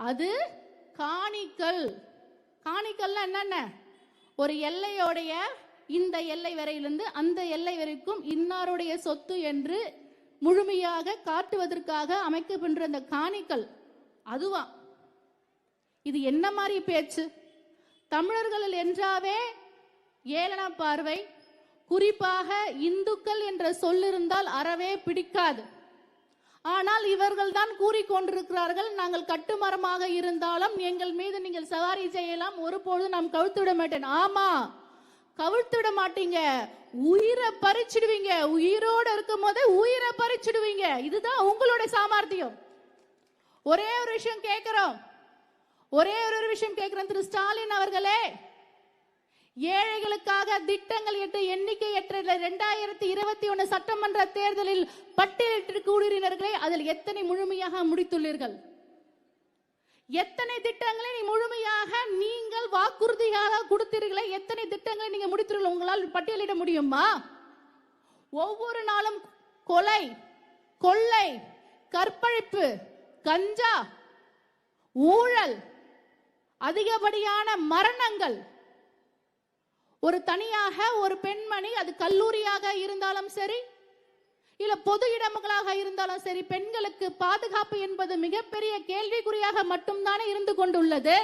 அது காணிக்கல். காணிக்கல்ல என்னென்ன, ஒரு எல்லையோடைய இந்த எல்லை வரையிலிருந்து அந்த எல்லை வரைக்கும் இன்னாருடைய சொத்து என்று முழுமையாக காட்டுவதற்காக அமைக்கப்படுற அந்த காணிக்கல் அதுவா? இது என்ன மாதிரி பேச்சு? தமிழர்கள் என்றாவே ஏளன பார்வை, குறிப்பாக இந்துக்கள் என்ற சொல்லிருந்தால் அறவே பிடிக்காது. ஆனால் இவர்கள் தான் கூறிக்கொண்டிருக்கிறார்கள், நாங்கள் கட்டுமரமாக இருந்தாலும் எங்கள் மீது நீங்கள் சவாரி செய்யலாம், ஒருபொழுது நாம் கவிழ்த்து விட மாட்டேன். ஆமா, கவிழ்த்து விட மாட்டீங்க, உயிரை பறிச்சிடுவீங்க. உயிரோடு இருக்கும் போதே உயிரை பறிச்சிடுவீங்க. இதுதான் உங்களுடைய சாமர்த்தியம். ஒரே ஒரு விஷயம் கேட்கிறோம், திரு ஸ்டாலின் அவர்களே, ஏழைகளுக்காக திட்டங்கள் எண்ணிக்கையற்ற 2021 சட்டமன்ற தேர்தலில் பட்டியலிட்டு கூறினர்களை அதில் எத்தனை முழுமையாக முடித்துள்ளீர்கள்? எத்தனை திட்டங்களை முழுமையாக நீங்கள் வாக்குறுதியாக கொடுத்தீர்களே, எத்தனை திட்டங்களை நீங்க முடித்தீர்கள்? உங்களால் பட்டியலிட முடியுமா? ஒவ்வொரு நாளும் கொலை, கொள்ளை, கற்பழிப்பு, கஞ்சா, ஊழல், அதிகப்படியான மரணங்கள். ஒரு தனியாக ஒரு பெண்மணி, அது கல்லூரியாக இருந்தாலும் சரி, இல்ல பொது இடங்களாக இருந்தாலும் சரி, பெண்களுக்கு பாதுகாப்பு என்பது மிகப்பெரிய கேள்விக்குறியாக மட்டும்தானே இருந்து கொண்டுள்ளது.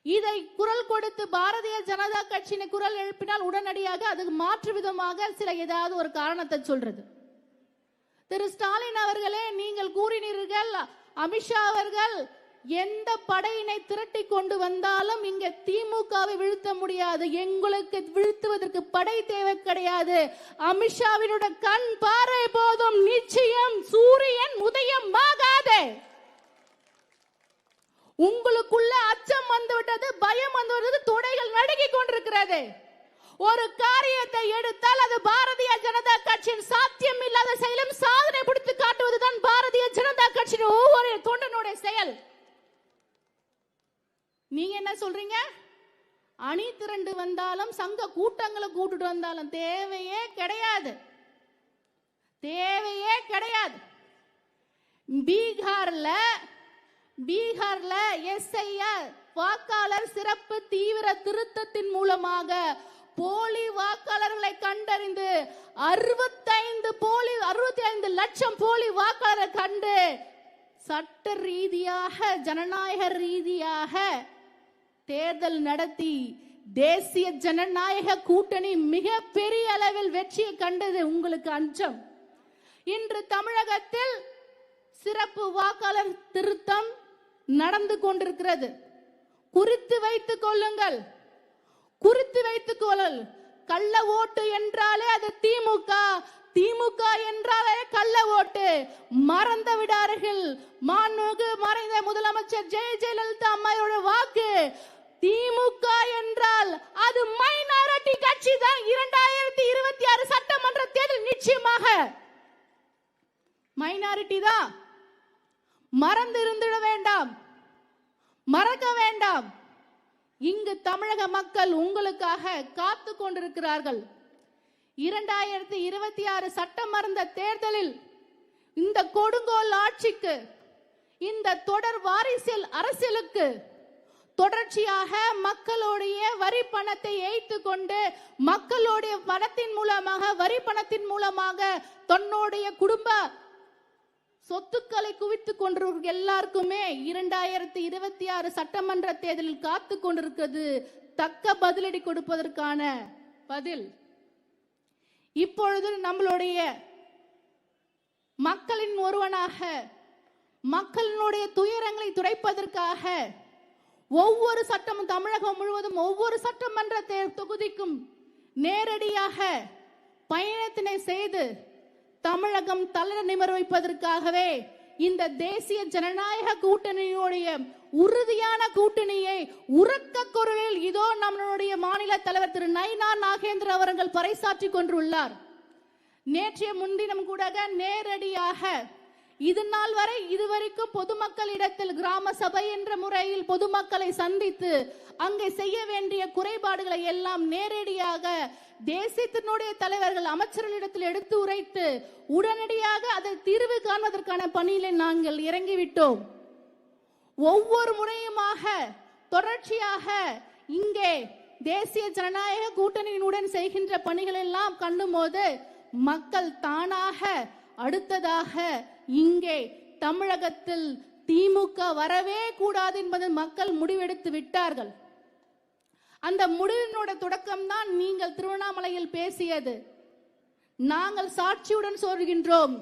இதை குரல் கொடுத்து பாரதிய ஜனதா கட்சியின் குரல் எழுப்பினால் உடனடியாக அதுக்கு மாற்று விதமாக சில ஏதாவது ஒரு காரணத்தை சொல்றது. திரு ஸ்டாலின் அவர்களே, நீங்கள் கூறினீர்கள் அமித்ஷா அவர்கள் எந்த படையினை திரட்டி கொண்டு வந்தாலும் இங்க திமுகவை வீழ்த்த முடியாது, எங்களுக்கு வீழ்த்துவதற்கு படை தேவை கிடையாது, அமித்ஷாவினுடைய கண் பார்வை போதும், நிச்சயம் சூரியன் உதயம் ஆகாது. உங்களுக்குள்ள அச்சம் வந்துவிட்டது, பயம் வந்துவிட்டது, தொடைகள் நடுங்கிக் கொண்டிருக்கிறது. ஒரு காரியத்தை எடுத்தால் அது பாரதிய ஜனதா கட்சியின் சாத்தியம் இல்லாத செயலும் சாதனை பிடித்து காட்டுவதுதான் பாரதிய ஜனதா கட்சியின் ஒவ்வொரு தொண்டனுடைய செயல். நீங்க என்ன சொல்றீங்க? அணி திரண்டு வந்தாலும் சங்க கூட்டங்களை கூட்டிட்டு வந்தாலும் தேவையே கிடையாது, தேவையே கிடையாது. பீகார்ல எஸ்ஐஆர் வாக்காளர் சிறப்பு தீவிர திருத்தத்தின் மூலமாக போலி வாக்காளர்களை கண்டறிந்து 65 லட்சம் போலி வாக்காளரை கண்டு சட்ட ரீதியாக ஜனநாயக ரீதியாக தேர்தல் நடத்தி தேசிய ஜனநாயக கூட்டணி மிக பெரிய அளவில் வெற்றியை கண்டது. உங்களுக்கு அஞ்சம். இன்று தமிழகத்தில் சிறப்பு வாக்காளர் திருத்தம் நடந்து கொண்டிருக்கிறது. குறித்து வைத்துக் கொள்ளுங்கள், குறித்து வைத்துக் கொள்ளல். கள்ள ஓட்டு என்றாலே அது திமுக, திமுக என்றாலே கள்ள ஓட்டு. மறந்து விடார்கள். மாண்புமிகு மறைந்த முதலமைச்சர் ஜெயலலிதா அம்மையோட வாக்கு திமுக என்றால் அது மைனாரிட்டி கட்சி தான். 2026 சட்டமன்ற தேர்தல் நிச்சயமாக மைனாரிட்டி தான். மறந்து இருந்திட வேண்டாம், மறக்க வேண்டாம். இங்கு தமிழக மக்கள் உங்களுக்காக காத்து கொண்டிருக்கிறார்கள். 2026 சட்டமன்ற தேர்தலில் இந்த கொடுங்கோல் ஆட்சிக்கு, இந்த தொடர் வாரிசியல் அரசியலுக்கு தொடர்ச்சியாக மக்களுடைய வரி பணத்தை ஏய்த்து கொண்டு மக்களுடைய பணத்தின் மூலமாக, வரி பணத்தின் மூலமாக தன்னுடைய குடும்ப சொத்துக்களை குவித்துக் கொண்டிருக்கிற எல்லாருக்குமே 2026 சட்டமன்ற தேர்தலில் காத்து கொண்டிருக்கிறது தக்க பதிலடி கொடுப்பதற்கான பதில். இப்பொழுது நம்மளுடைய மக்களின் ஒருவனாக, மக்களினுடைய துயரங்களை துடைப்பதற்காக ஒவ்வொரு சட்டமும் தமிழகம் முழுவதும் ஒவ்வொரு சட்டமன்ற தொகுதிக்கும் நேரடியாக பயணத்தினை செய்து தமிழகம் தளர நிமிர வைப்பதற்காகவே இந்த தேசிய ஜனநாயக கூட்டணியுடைய உறுதியான கூட்டணியை உரக்க குரலில் இதோ நம்மளுடைய மாநில தலைவர் திரு நயினா நாகேந்திர அவர்கள் பறைசாற்றி கொண்டுள்ளார். நேற்றைய முன்தினம் கூட நேரடியாக இது நாள் வரை இதுவரைக்கும் பொதுமக்களிடத்தில் கிராம சபை என்ற முறையில் பொதுமக்களை சந்தித்து அங்கே செய்ய வேண்டிய குறைபாடுகளை எல்லாம் நேரடியாக தேசியத்தினுடைய தலைவர்கள் அமைச்சர்களிடத்தில் எடுத்து உரைத்து உடனடியாக அதை தீர்வு காண்பதற்கான பணியிலே நாங்கள் இறங்கிவிட்டோம். ஒவ்வொரு முறையுமாக தொடர்ச்சியாக இங்கே தேசிய ஜனநாயக கூட்டணியினுடன் செய்கின்ற பணிகள் எல்லாம் கண்டும்போது மக்கள் தானாக அடுத்ததாக இங்கே தமிழகத்தில் திமுக வரவே கூடாது என்பதை மக்கள் முடிவெடுத்து விட்டார்கள். அந்த முடிவினோட தொடக்கம் தான் நீங்கள் திருவண்ணாமலையில் பேசியது. நாங்கள் சாட்சியுடன் சொல்கின்றோம்,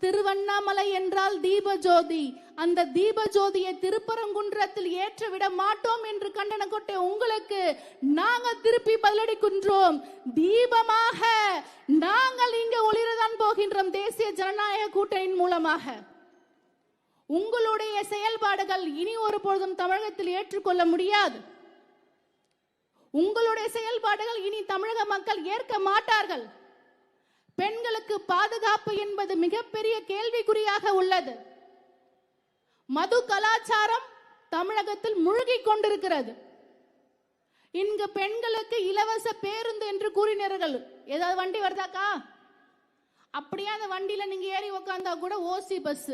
திருவண்ணாமலை என்றால் தீபஜோதி, அந்த தீபஜோதியை திருப்பரங்குன்றத்தில் ஏற்ற விட மாட்டோம் என்று கண்டன கொட்டை உங்களுக்கு நாங்கள் திருப்பி பதிலளிக்கின்றோம். தீபமாக நாங்கள் இங்கே ஒளிரதான் போகின்றோம். தேசிய ஜனநாயக கூட்டணியின் மூலமாக உங்களுடைய செயல்பாடுகள் இனி ஒரு பொழுதும் தமிழகத்தில் ஏற்றுக்கொள்ள முடியாது. உங்களுடைய செயல்பாடுகள் இனி தமிழக மக்கள் ஏற்க மாட்டார்கள். பெண்களுக்கு பாதுகாப்பு என்பது மிகப்பெரிய கேள்விக்குறியாக உள்ளது. மது கலாச்சாரம் தமிழகத்தில் மூழ்கி கொண்டிருக்கிறது. இங்கு பெண்களுக்கு இலவச பேருந்து என்று கூறினார்கள். ஏதாவது வண்டி வருதாக்கா? அப்படியே அந்த வண்டியில நீங்க ஏறி உட்கார்ந்தா கூட ஓசி பஸ்,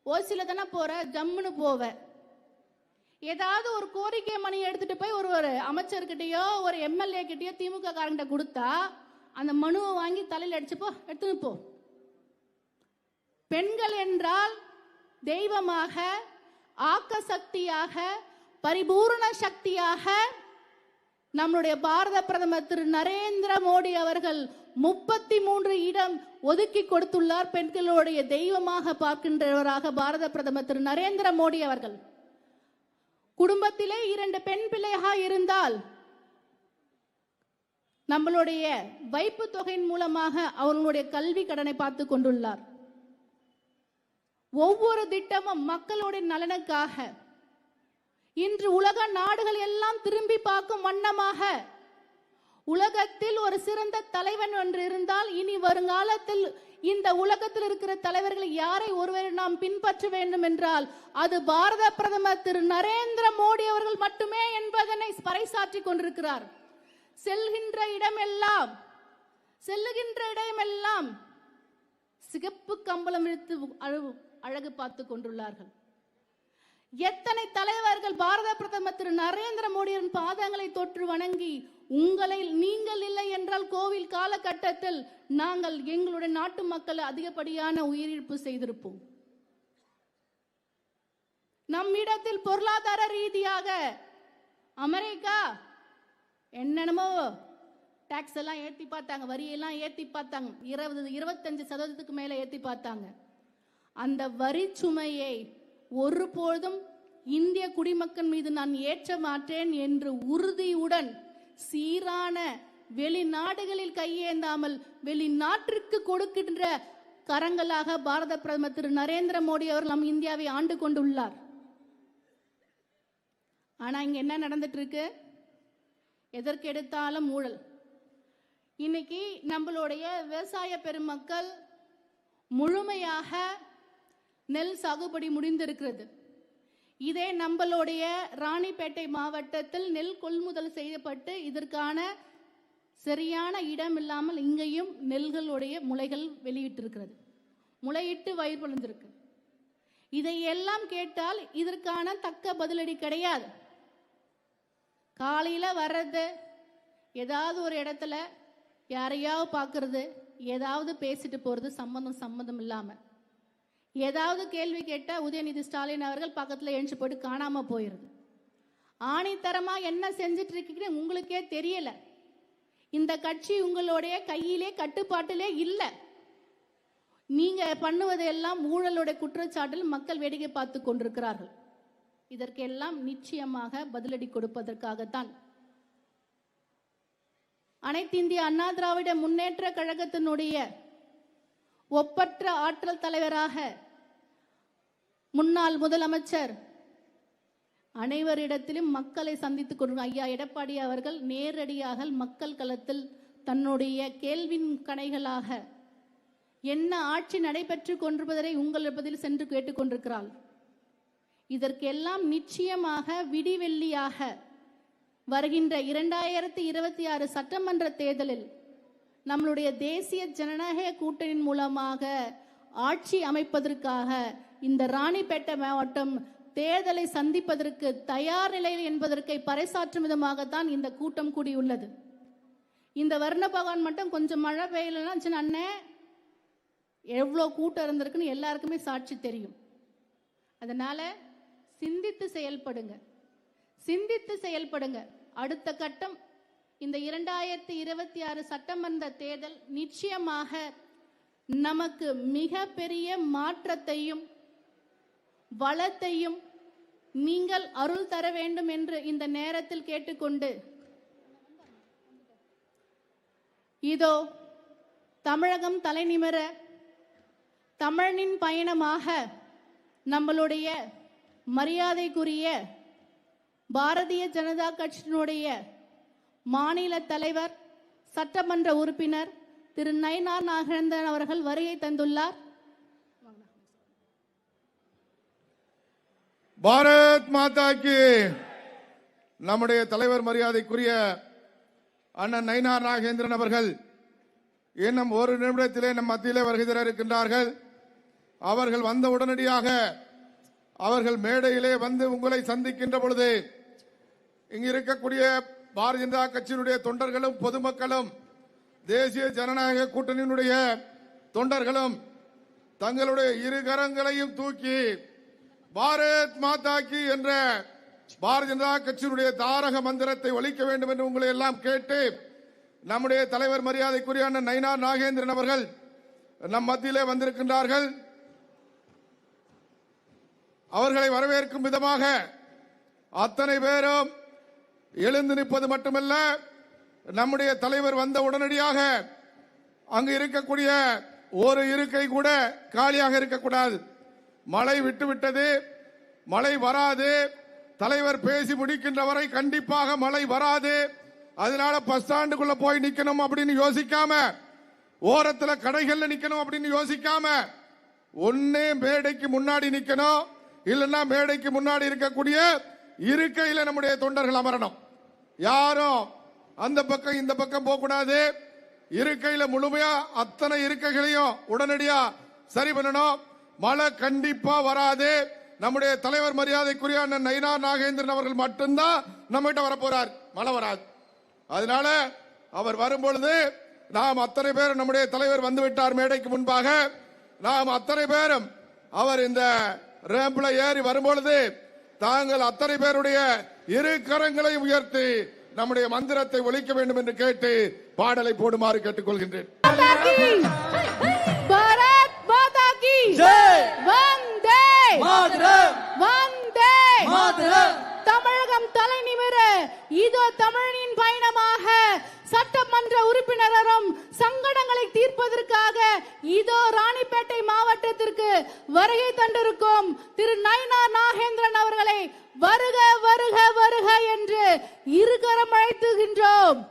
ஓசில தானே போற, ஜம்முன்னு போவ. ஏதாவது ஒரு கோரிக்கை மணி எடுத்துட்டு போய் ஒரு அமைச்சர்கிட்டயோ ஒரு எம்எல்ஏ கிட்டயோ திமுக காரங்கிட்ட கொடுத்தா அந்த மனுவை வாங்கி தலையில் அடிச்சுப்போ, எடுத்துன்னு போ. பெண்கள் என்றால் தெய்வமாக, ஆக்க சக்தியாக, பரிபூர்ண சக்தியாக நம்முடைய பாரத பிரதமர் திரு நரேந்திர மோடி அவர்கள் 33 இடம் ஒதுக்கி கொடுத்துள்ளார். பெண்களுடைய தெய்வமாக பார்க்கின்றவராக பாரத பிரதமர் திரு நரேந்திர மோடி அவர்கள். குடும்பத்திலே 2 பெண் பிள்ளையாக இருந்தால் நம்மளுடைய வைப்பு தொகையின் மூலமாக அவர்களுடைய கல்வி கடனை பார்த்து கொண்டுள்ளார். ஒவ்வொரு திட்டமும் மக்களுடைய நலனுக்காக இன்று உலக நாடுகள் எல்லாம் திரும்பி பார்க்கும் வண்ணமாக உலகத்தில் ஒரு சிறந்த தலைவன் ஒன்று இருந்தால் இனி வருங்காலத்தில் இந்த உலகத்தில் இருக்கிற தலைவர்களை யாரை ஒருவரை நாம் பின்பற்ற வேண்டும் என்றால் அது பாரத பிரதமர் திரு நரேந்திர மோடி அவர்கள் மட்டுமே என்பதனை பறைசாற்றி கொண்டிருக்கிறார். செல்லுகின்ற இடமெல்லாம் சிகப்பு கம்பளம் இழுத்து அழகு பார்த்து கொண்டுள்ளார்கள். எத்தனை தலைவர்கள் பாரத பிரதமர் திரு நரேந்திர மோடியின் பாதங்களை தொற்று வணங்கி உங்களை நீங்கள் இல்லை என்றால் கோவில் காலகட்டத்தில் நாங்கள் எங்களுடைய நாட்டு மக்கள் அதிகப்படியான உயிரிழப்பு செய்திருப்போம். நம்மிடத்தில் பொருளாதார ரீதியாக அமெரிக்கா என்னென்னமோ டாக்ஸ் எல்லாம் ஏற்றி பார்த்தாங்க, வரியெல்லாம் ஏற்றி பார்த்தாங்க, 25% மேல ஏற்றி பார்த்தாங்க. அந்த வரி சுமையை ஒருபோதும் இந்திய குடிமக்கள் மீது நான் ஏற்ற மாட்டேன் என்று உறுதியுடன் சீரான வெளிநாடுகளில் கையேந்தாமல் வெளிநாட்டிற்கு கொடுக்கின்ற கரங்களாக பாரத பிரதமர் திரு நரேந்திர மோடி அவர்கள் நம் இந்தியாவை ஆண்டு கொண்டுள்ளார். ஆனா இங்க என்ன நடந்துட்டு இருக்கு? எதற்கு எடுத்தாலும் ஊழல். இன்னைக்கு நம்மளுடைய விவசாய பெருமக்கள் முழுமையாக நெல் சாகுபடி முடிந்திருக்கிறது. இதே நம்மளுடைய ராணிப்பேட்டை மாவட்டத்தில் நெல் கொள்முதல் செய்யப்பட்டு இதற்கான சரியான இடம் இல்லாமல் இங்கேயும் நெல்களுடைய முளைகள் வெளியிட்டிருக்கிறது. முளையிட்டு வயிறு பொழுந்திருக்கு. இதையெல்லாம் கேட்டால் இதற்கான தக்க பதிலடி கிடையாது. காலையில வர்றது, ஏதாவது ஒரு இடத்துல யாரையாவது பார்க்கறது, ஏதாவது பேசிட்டு போறது, சம்பந்தம் இல்லாம ஏதாவது கேள்வி கேட்ட உதயநிதி ஸ்டாலின் அவர்கள் பக்கத்துல எழுந்து போட்டு காணாம போயிருது. ஆணித்தரமா என்ன செஞ்சிட்டு இருக்கீங்கன்னு உங்களுக்கே தெரியல. இந்த கட்சி உங்களுடைய கையிலே கட்டுப்பாட்டிலே இல்லை. நீங்க பண்ணுவதெல்லாம் ஊழலுடைய குற்றச்சாட்டில் மக்கள் வேடிக்கை பார்த்து கொண்டிருக்கிறார்கள். இதற்கெல்லாம் நிச்சயமாக பதிலடி கொடுப்பதற்காகத்தான் அனைத்து இந்திய அண்ணா திராவிட முன்னேற்ற கழகத்தினுடைய ஒப்பற்ற ஆற்றல் தலைவராக முன்னாள் முதலமைச்சர் அனைவரிடத்திலும் மக்களை சந்தித்துக் கொண்டு ஐயா எடப்பாடி அவர்கள் நேரடியாக மக்கள் களத்தில் தன்னுடைய கேள்வின் கணைகளாக என்ன ஆட்சி நடைபெற்று கொண்டிருப்பதை உங்களிடத்தில் சென்று கேட்டுக்கொண்டிருக்கிறார். இதற்கெல்லாம் நிச்சயமாக விடிவெள்ளியாக வருகின்ற 2026 சட்டமன்ற தேர்தலில் நம்மளுடைய தேசிய ஜனநாயக கூட்டணியின் மூலமாக ஆட்சி அமைப்பதற்காக இந்த ராணிப்பேட்டை மாவட்டம் தேர்தலை சந்திப்பதற்கு தயார் நிலையில் என்பதற்கை பறைசாற்றும் விதமாகத்தான் இந்த கூட்டம் கூடியுள்ளது. இந்த வர்ண பகவான் மட்டும் கொஞ்சம் மழை பெய்யலன்னா அண்ணே எவ்வளோ கூட்டம் இருந்திருக்குன்னு எல்லாருக்குமே சாட்சி தெரியும். அதனால சிந்தித்து செயல்படுங்க. அடுத்த கட்டம் இந்த 2026 சட்டமன்ற தேர்தல் நிச்சயமாக நமக்கு மிக பெரிய மாற்றத்தையும் வளத்தையும் நீங்கள் அருள் தர வேண்டும் என்று இந்த நேரத்தில் கேட்டுக்கொண்டு, இதோ தமிழகம் தலைநிமிர தமிழனின் பயணமாக நம்மளுடைய மரியாதைக்குரிய பாரதிய ஜனதா கட்சியினுடைய மாநில தலைவர் சட்டமன்ற உறுப்பினர் திரு நயினார் நாகேந்திரன் அவர்கள் வருகை தந்துள்ளார். பாரத் மாதா கி. நம்முடைய தலைவர் மரியாதைக்குரிய அண்ணன் நயினார் நாகேந்திரன் அவர்கள் இன்னும் ஒரு நிமிடத்திலே நம் மத்தியிலே வருகை தர இருக்கின்றார்கள். அவர்கள் வந்த உடனடியாக அவர்கள் மேடையிலே வந்து உங்களை சந்திக்கின்ற பொழுது இங்கு இருக்கக்கூடிய பாரதிய ஜனதா கட்சியினுடைய தொண்டர்களும் பொதுமக்களும் தேசிய ஜனநாயக கூட்டணியினுடைய தொண்டர்களும் தங்களுடைய இரு கரங்களையும் தூக்கி பாரத் மாதா கி என்ற பாரதிய ஜனதா கட்சியினுடைய தாரக மந்திரத்தை ஒலிக்க வேண்டும் என்று உங்களை எல்லாம் கேட்டு நம்முடைய தலைவர் மரியாதைக்குரிய அண்ணன் நயினார் நாகேந்திரன் அவர்கள் நம் மத்தியிலே வந்திருக்கின்றார்கள். அவர்களை வரவேற்கும் விதமாக அத்தனை பேரும் எழுந்து நிற்பது மட்டுமல்ல, நம்முடைய தலைவர் வந்த உடனடியாக அங்கு இருக்கக்கூடிய ஒரு இருக்கை கூட காலியாக இருக்கக்கூடாது. மழை விட்டுவிட்டது, மழை வராது. தலைவர் பேசி முடிக்கின்ற வரை கண்டிப்பாக மழை வராது. அதனால பஸ் ஸ்டாண்டுக்குள்ள போய் நிக்கணும் அப்படின்னு யோசிக்காம, ஓரத்துல கடைகள்ல நிக்கணும் அப்படின்னு யோசிக்காம, ஒன்னே மேடைக்கு முன்னாடி நிக்கணும், இல்லைன்னா மேடைக்கு முன்னாடி இருக்கக்கூடிய இருக்கையில நம்முடைய தொண்டர்கள் அமரணும். யாரும் அந்த பக்கம் இந்த பக்கம் போக கூடாது. இருக்கையில முழுமையா அத்தனை இருக்கைகளையும் உடனடியா சரி பண்ணணும். மழை கண்டிப்பா வராது. நம்முடைய தலைவர் மரியாதைக்குரிய அண்ணன் நயினார் நாகேந்திரன் அவர்கள் மட்டும்தான் நம்ம கிட்ட வர போறார். மழை வராது. அதனால அவர் வரும்பொழுது நாம் அத்தனை பேரும், நம்முடைய தலைவர் வந்து விட்டார் மேடைக்கு முன்பாக, நாம் அத்தனை பேரும் அவர் இந்த ரேம்ப்ல ஏறி வரும்பொழுது தாங்கள் அத்தனை பேருடைய இரு கரங்களை உயர்த்தி நம்முடைய மந்திரத்தை ஒலிக்க வேண்டும் என்று கேட்டு பாடலை போடுமாறு கேட்டுக்கொள்கின்றேன். பாரத் மாதா கி ஜெய். வந்தே மாதரம். வந்தே மாதரம். தமிழகம் தலை நிமிர இதோ தமிழனின் பயணமாக சட்டமன்ற உறுப்பினரும் சங்கடங்களை தீர்ப்பதற்காக இதோ ராணிப்பேட்டை மாவட்டத்திற்கு வருகை தந்திருக்கும் திரு நயினார் நாகேந்திரன் அவர்களை வருக வருக வருக என்று இருகரம் அழைத்துகின்றோம்.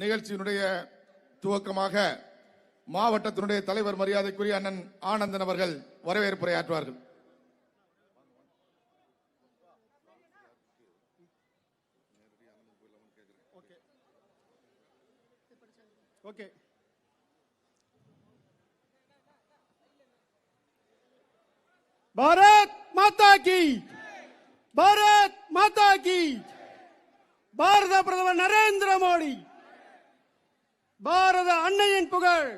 நிகழ்ச்சியினுடைய துவக்கமாக மாவட்டத்தினுடைய தலைவர் மரியாதைக்குரிய அண்ணன் ஆனந்தன் அவர்கள் வரவேற்புரையாற்றுவார்கள். ஓகே. பாரத் மாதா கி, பாரத் மாதா கி, பாரத பிரதமர் நரேந்திர மோடி, பாரத அன்னையின் புகழ்.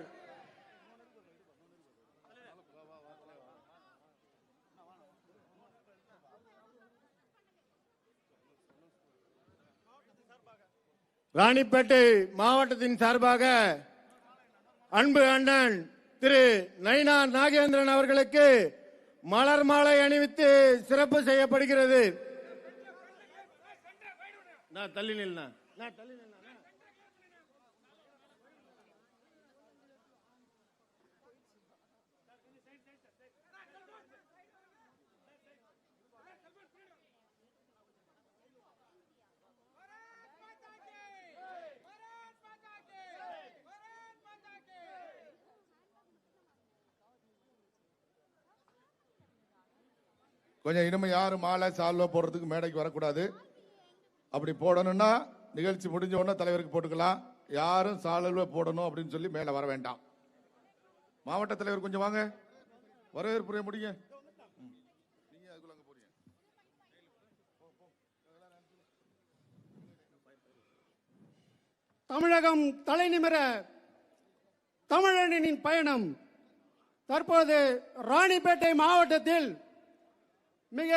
ராணிப்பேட்டை மாவட்டத்தின் சார்பாக அன்பு அண்ணன் திரு நயினார் நாகேந்திரன் அவர்களுக்கு மலர் மாலை அணிவித்து சிறப்பு செய்யப்படுகிறது. கொஞ்சம் இனிமே யாரும் மாலை சால்வா போடுறதுக்கு மேடைக்கு வரக்கூடாது. அப்படி போடணும்னா நிகழ்ச்சி முடிஞ்ச உடனே தலைவருக்கு போட்டுக்கலாம். யாரும் சால்வா போடணும் அப்படின்னு சொல்லி மேல வர வேண்டாம். மாவட்ட தலைவர் கொஞ்சம் வாங்க, வரவேற்புரை முடிங்க. தமிழகம் தலைநிமிர தமிழனின் பயணம் தற்போது ராணிப்பேட்டை மாவட்டத்தில் மிக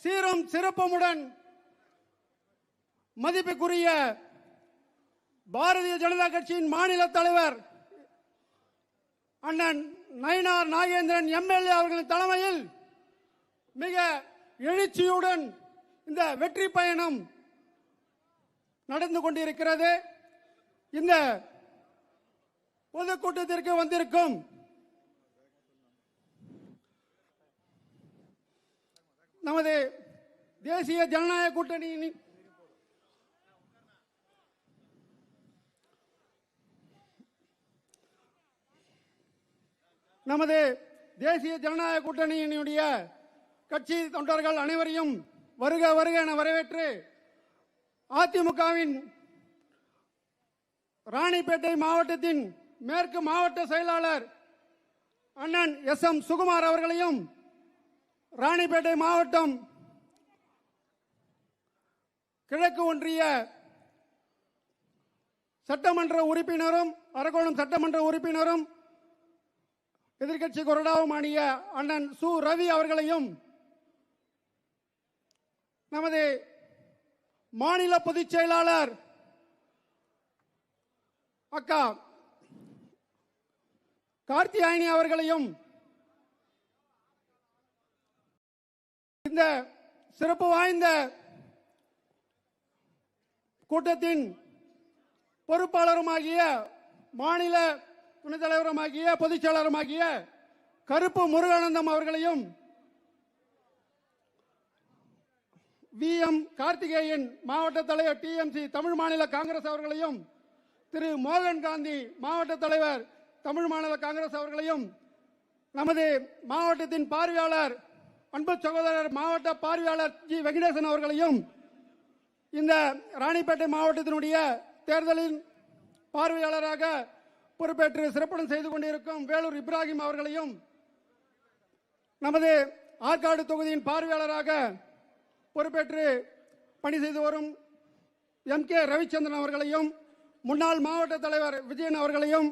சீரும் சிறப்புமுடன் மதிப்புக்குரிய பாரதிய ஜனதா கட்சியின் மாநில தலைவர் அண்ணன் நயினார் நாகேந்திரன் எம்எல்ஏ அவர்களின் தலைமையில் மிக எழுச்சியுடன் இந்த வெற்றி பயணம் நடந்து கொண்டிருக்கிறது. இந்த பொதுக்கூட்டத்திற்கு வந்திருக்கும் நமது தேசிய ஜனநாயக கூட்டணியின் கட்சி தொண்டர்கள் அனைவரையும் வருக வருக என வரவேற்று அதிமுகவின் ராணிப்பேட்டை மாவட்டத்தின் மேற்கு மாவட்ட செயலாளர் அண்ணன் எஸ்.எம். சுகுமார் அவர்களையும், ராணிப்பேட்டை மாவட்டம் கிழக்கு ஒன்றிய சட்டமன்ற உறுப்பினரும் அரக்கோணம் சட்டமன்ற உறுப்பினரும் எதிர்க்கட்சி கொறடாவுமானிய அண்ணன் சு ரவி அவர்களையும், நமது மாநில பொதுச் செயலாளர் அக்கா கார்த்தியாயினி அவர்களையும் இந்த சிறப்பு வாய்ந்த கூட்டத்தின் பொறுப்பாளருமாகிய மாநில துணைத் தலைவருமாகிய பொதுச் செயலாளருமாகிய கருப்பு முருகானந்தம் அவர்களையும், வி.எம். கார்த்திகேயன் மாவட்ட தலைவர் டிஎம்சி தமிழ் மாநில காங்கிரஸ் அவர்களையும், திரு மோகன் காந்தி மாவட்ட தலைவர் தமிழ் மாநில காங்கிரஸ் அவர்களையும், நமது மாவட்டத்தின் பார்வையாளர் அன்பு சகோதரர் மாவட்ட பார்வையாளர் ஜி வெங்கடேசன் அவர்களையும், இந்த ராணிப்பேட்டை மாவட்டத்தினுடைய தேர்தலின் பார்வையாளராக பொறுப்பேற்று சிறப்புடன் செய்து கொண்டிருக்கும் வேலூர் இப்ராஹிம் அவர்களையும், நமது ஆற்காடு தொகுதியின் பார்வையாளராக பொறுப்பேற்று பணி செய்து வரும் எம்.கே. ரவிச்சந்திரன் அவர்களையும், முன்னாள் மாவட்ட தலைவர் விஜயன் அவர்களையும்,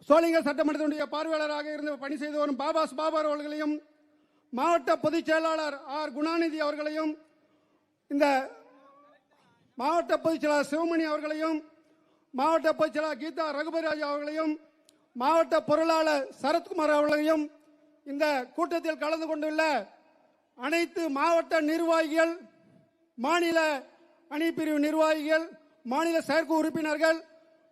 சோளிங்க சட்டமன்றத்தினுடைய பார்வையாளராக இருந்து பணி செய்து வரும் பாபாஸ் பாபர் அவர்களையும், மாவட்ட பொதுச் செயலாளர் ஆர் குணாநிதி அவர்களையும், இந்த மாவட்ட பொதுச் செயலாளர் சிவமணி அவர்களையும், மாவட்ட பொதுச் செயலாளர் கீதா ரகுபதிராஜ் அவர்களையும், மாவட்ட பொருளாளர் சரத்குமார் அவர்களையும், இந்த கூட்டத்தில் கலந்து கொண்டுள்ள அனைத்து மாவட்ட நிர்வாகிகள், மாநில அணிப்பிரிவு நிர்வாகிகள், மாநில செயற்குழு உறுப்பினர்கள்,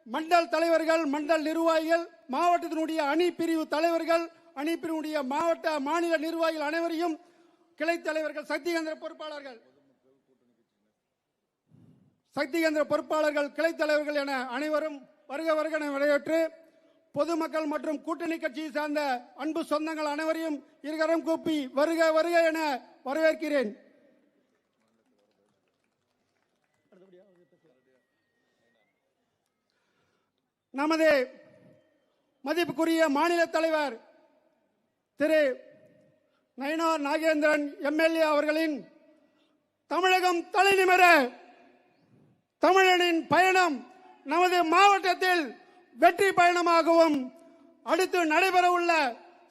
மண்டல் தலைவர்கள், மண்டல் நிர்வாகிகள், மாவட்டத்தினுடைய அணிப்பிரிவு தலைவர்கள், அணிப்பிரிவுடைய மாவட்ட மாநில நிர்வாகிகள் அனைவரையும், கிளை தலைவர்கள், சக்தி கேந்திர பொறுப்பாளர்கள், சக்தி கேந்திர பொறுப்பாளர்கள், கிளை தலைவர்கள் என அனைவரும் வருக வருக என வரவேற்று, பொதுமக்கள் மற்றும் கூட்டணி கட்சியை சார்ந்த அன்பு சொந்தங்கள் அனைவரையும் இருகரம் கூப்பி வருக வருக என வரவேற்கிறேன். நமது மதிப்புக்குரிய மாநில தலைவர் திரு நயினார் நாகேந்திரன் எம்எல்ஏ அவர்களின் தமிழகம் தலைநிமிர தமிழனின் பயணம் நமது மாவட்டத்தில் வெற்றி பயணமாகவும், அடுத்து நடைபெற உள்ள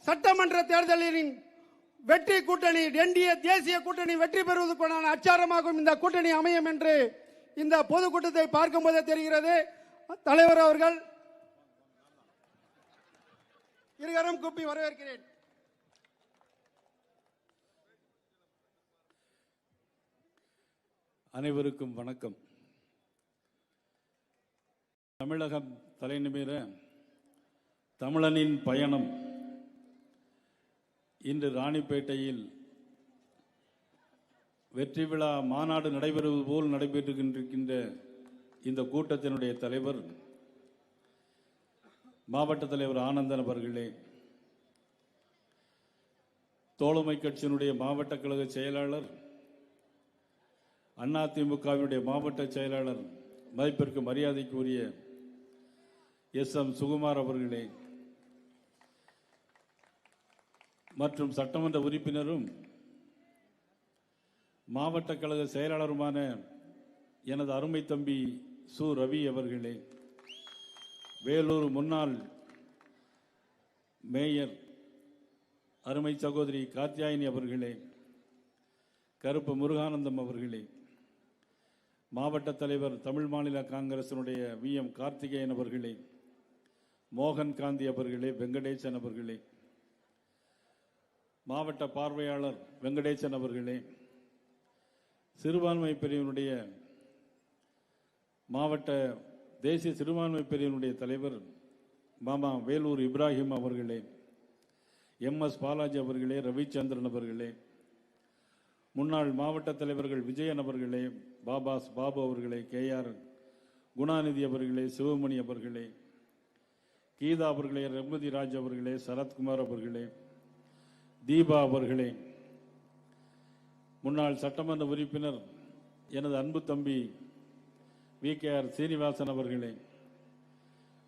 சட்டமன்ற தேர்தலின் வெற்றி கூட்டணி என்டிஏ தேசிய கூட்டணி வெற்றி பெறுவதற்கான அச்சாரமாகவும் இந்த கூட்டணி அமையும் என்று இந்த பொதுக்கூட்டத்தை பார்க்கும் போதே தெரிகிறது. தலைவர் அவர்கள் இருகரம் கூப்பி வரவேற்கிறேன். அனைவருக்கும் வணக்கம். தமிழகம் தலைநிமிர தமிழனின் பயணம் இன்று ராணிப்பேட்டையில் வெற்றி விழா மாநாடு நடைபெறுவது போல் நடைபெற்றுகின்ற இந்த கூட்டத்தினுடைய தலைவர் மாவட்ட தலைவர் ஆனந்தன் அவர்களே, தோழமை கட்சியினுடைய மாவட்ட கழக செயலாளர், அதிமுகவினுடைய மாவட்ட செயலாளர், மதிப்பிற்கு மரியாதைக்குரிய எஸ்.எம். சுகுமார் அவர்களே, மற்றும் சட்டமன்ற உறுப்பினரும் மாவட்ட கழக செயலாளருமான எனது அருமை தம்பி சு. ரவி அவர்களே, வேலூர் முன்னாள் மேயர் அருமை சகோதரி காத்தியாயினி அவர்களே, கருப்பு முருகானந்தம் அவர்களே, மாவட்ட தலைவர் தமிழ் மாநில காங்கிரசினுடைய வி.எம். கார்த்திகேயன் அவர்களே, மோகன் காந்தி அவர்களே, வெங்கடேசன் அவர்களே, மாவட்ட பார்வையாளர் வெங்கடேசன் அவர்களே, சிறுபான்மை பிரிவினுடைய மாவட்ட தேசிய சிறுபான்மை பிரிவினுடைய தலைவர் மாமா வேலூர் இப்ராஹிம் அவர்களே, எம்.எஸ். பாலாஜி அவர்களே, ரவிச்சந்திரன் அவர்களே, முன்னாள் மாவட்ட தலைவர்கள் விஜயன் அவர்களே, பாபு அவர்களே, கே.ஆர். குணாநிதி அவர்களே, சிவமணி அவர்களே, கீதா அவர்களே, ரகுமதி ராஜ் அவர்களே, சரத்குமார் அவர்களே, தீபா அவர்களே, முன்னாள் சட்டமன்ற உறுப்பினர் எனது அன்பு தம்பி வி.கே.ஆர். சீனிவாசன் அவர்களே,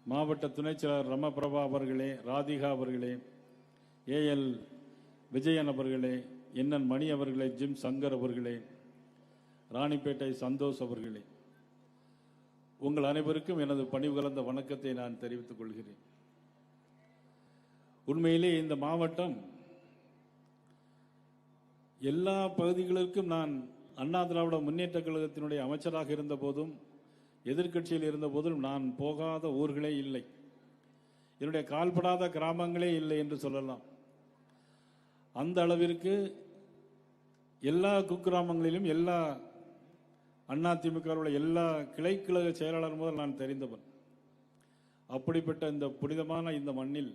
மாவட்ட துணைச் செயலாளர் ரமபிரபா அவர்களே, ராதிகா அவர்களே, ஏ.எல். விஜயன் அவர்களே, என்.என். மணி அவர்களே, ஜிம் சங்கர் அவர்களே, ராணிப்பேட்டை சந்தோஷ் அவர்களே, உங்கள் அனைவருக்கும் எனது பணிவு கலந்த வணக்கத்தை நான் தெரிவித்துக் கொள்கிறேன். உண்மையிலே இந்த மாவட்டம் எல்லா பகுதிகளுக்கும் நான் அண்ணா திராவிட முன்னேற்ற கழகத்தினுடைய அமைச்சராக இருந்த போதும் எதிர்க்கட்சியில் இருந்த போதும் நான் போகாத ஊர்களே இல்லை, என்னுடைய கால்படாத கிராமங்களே இல்லை என்று சொல்லலாம். அந்த அளவிற்கு எல்லா குக்கிராமங்களிலும் எல்லா அதிமுக எல்லா கிளைக்கழக செயலாளர் முதல் நான் தெரிந்தவன். அப்படிப்பட்ட இந்த புனிதமான இந்த மண்ணில்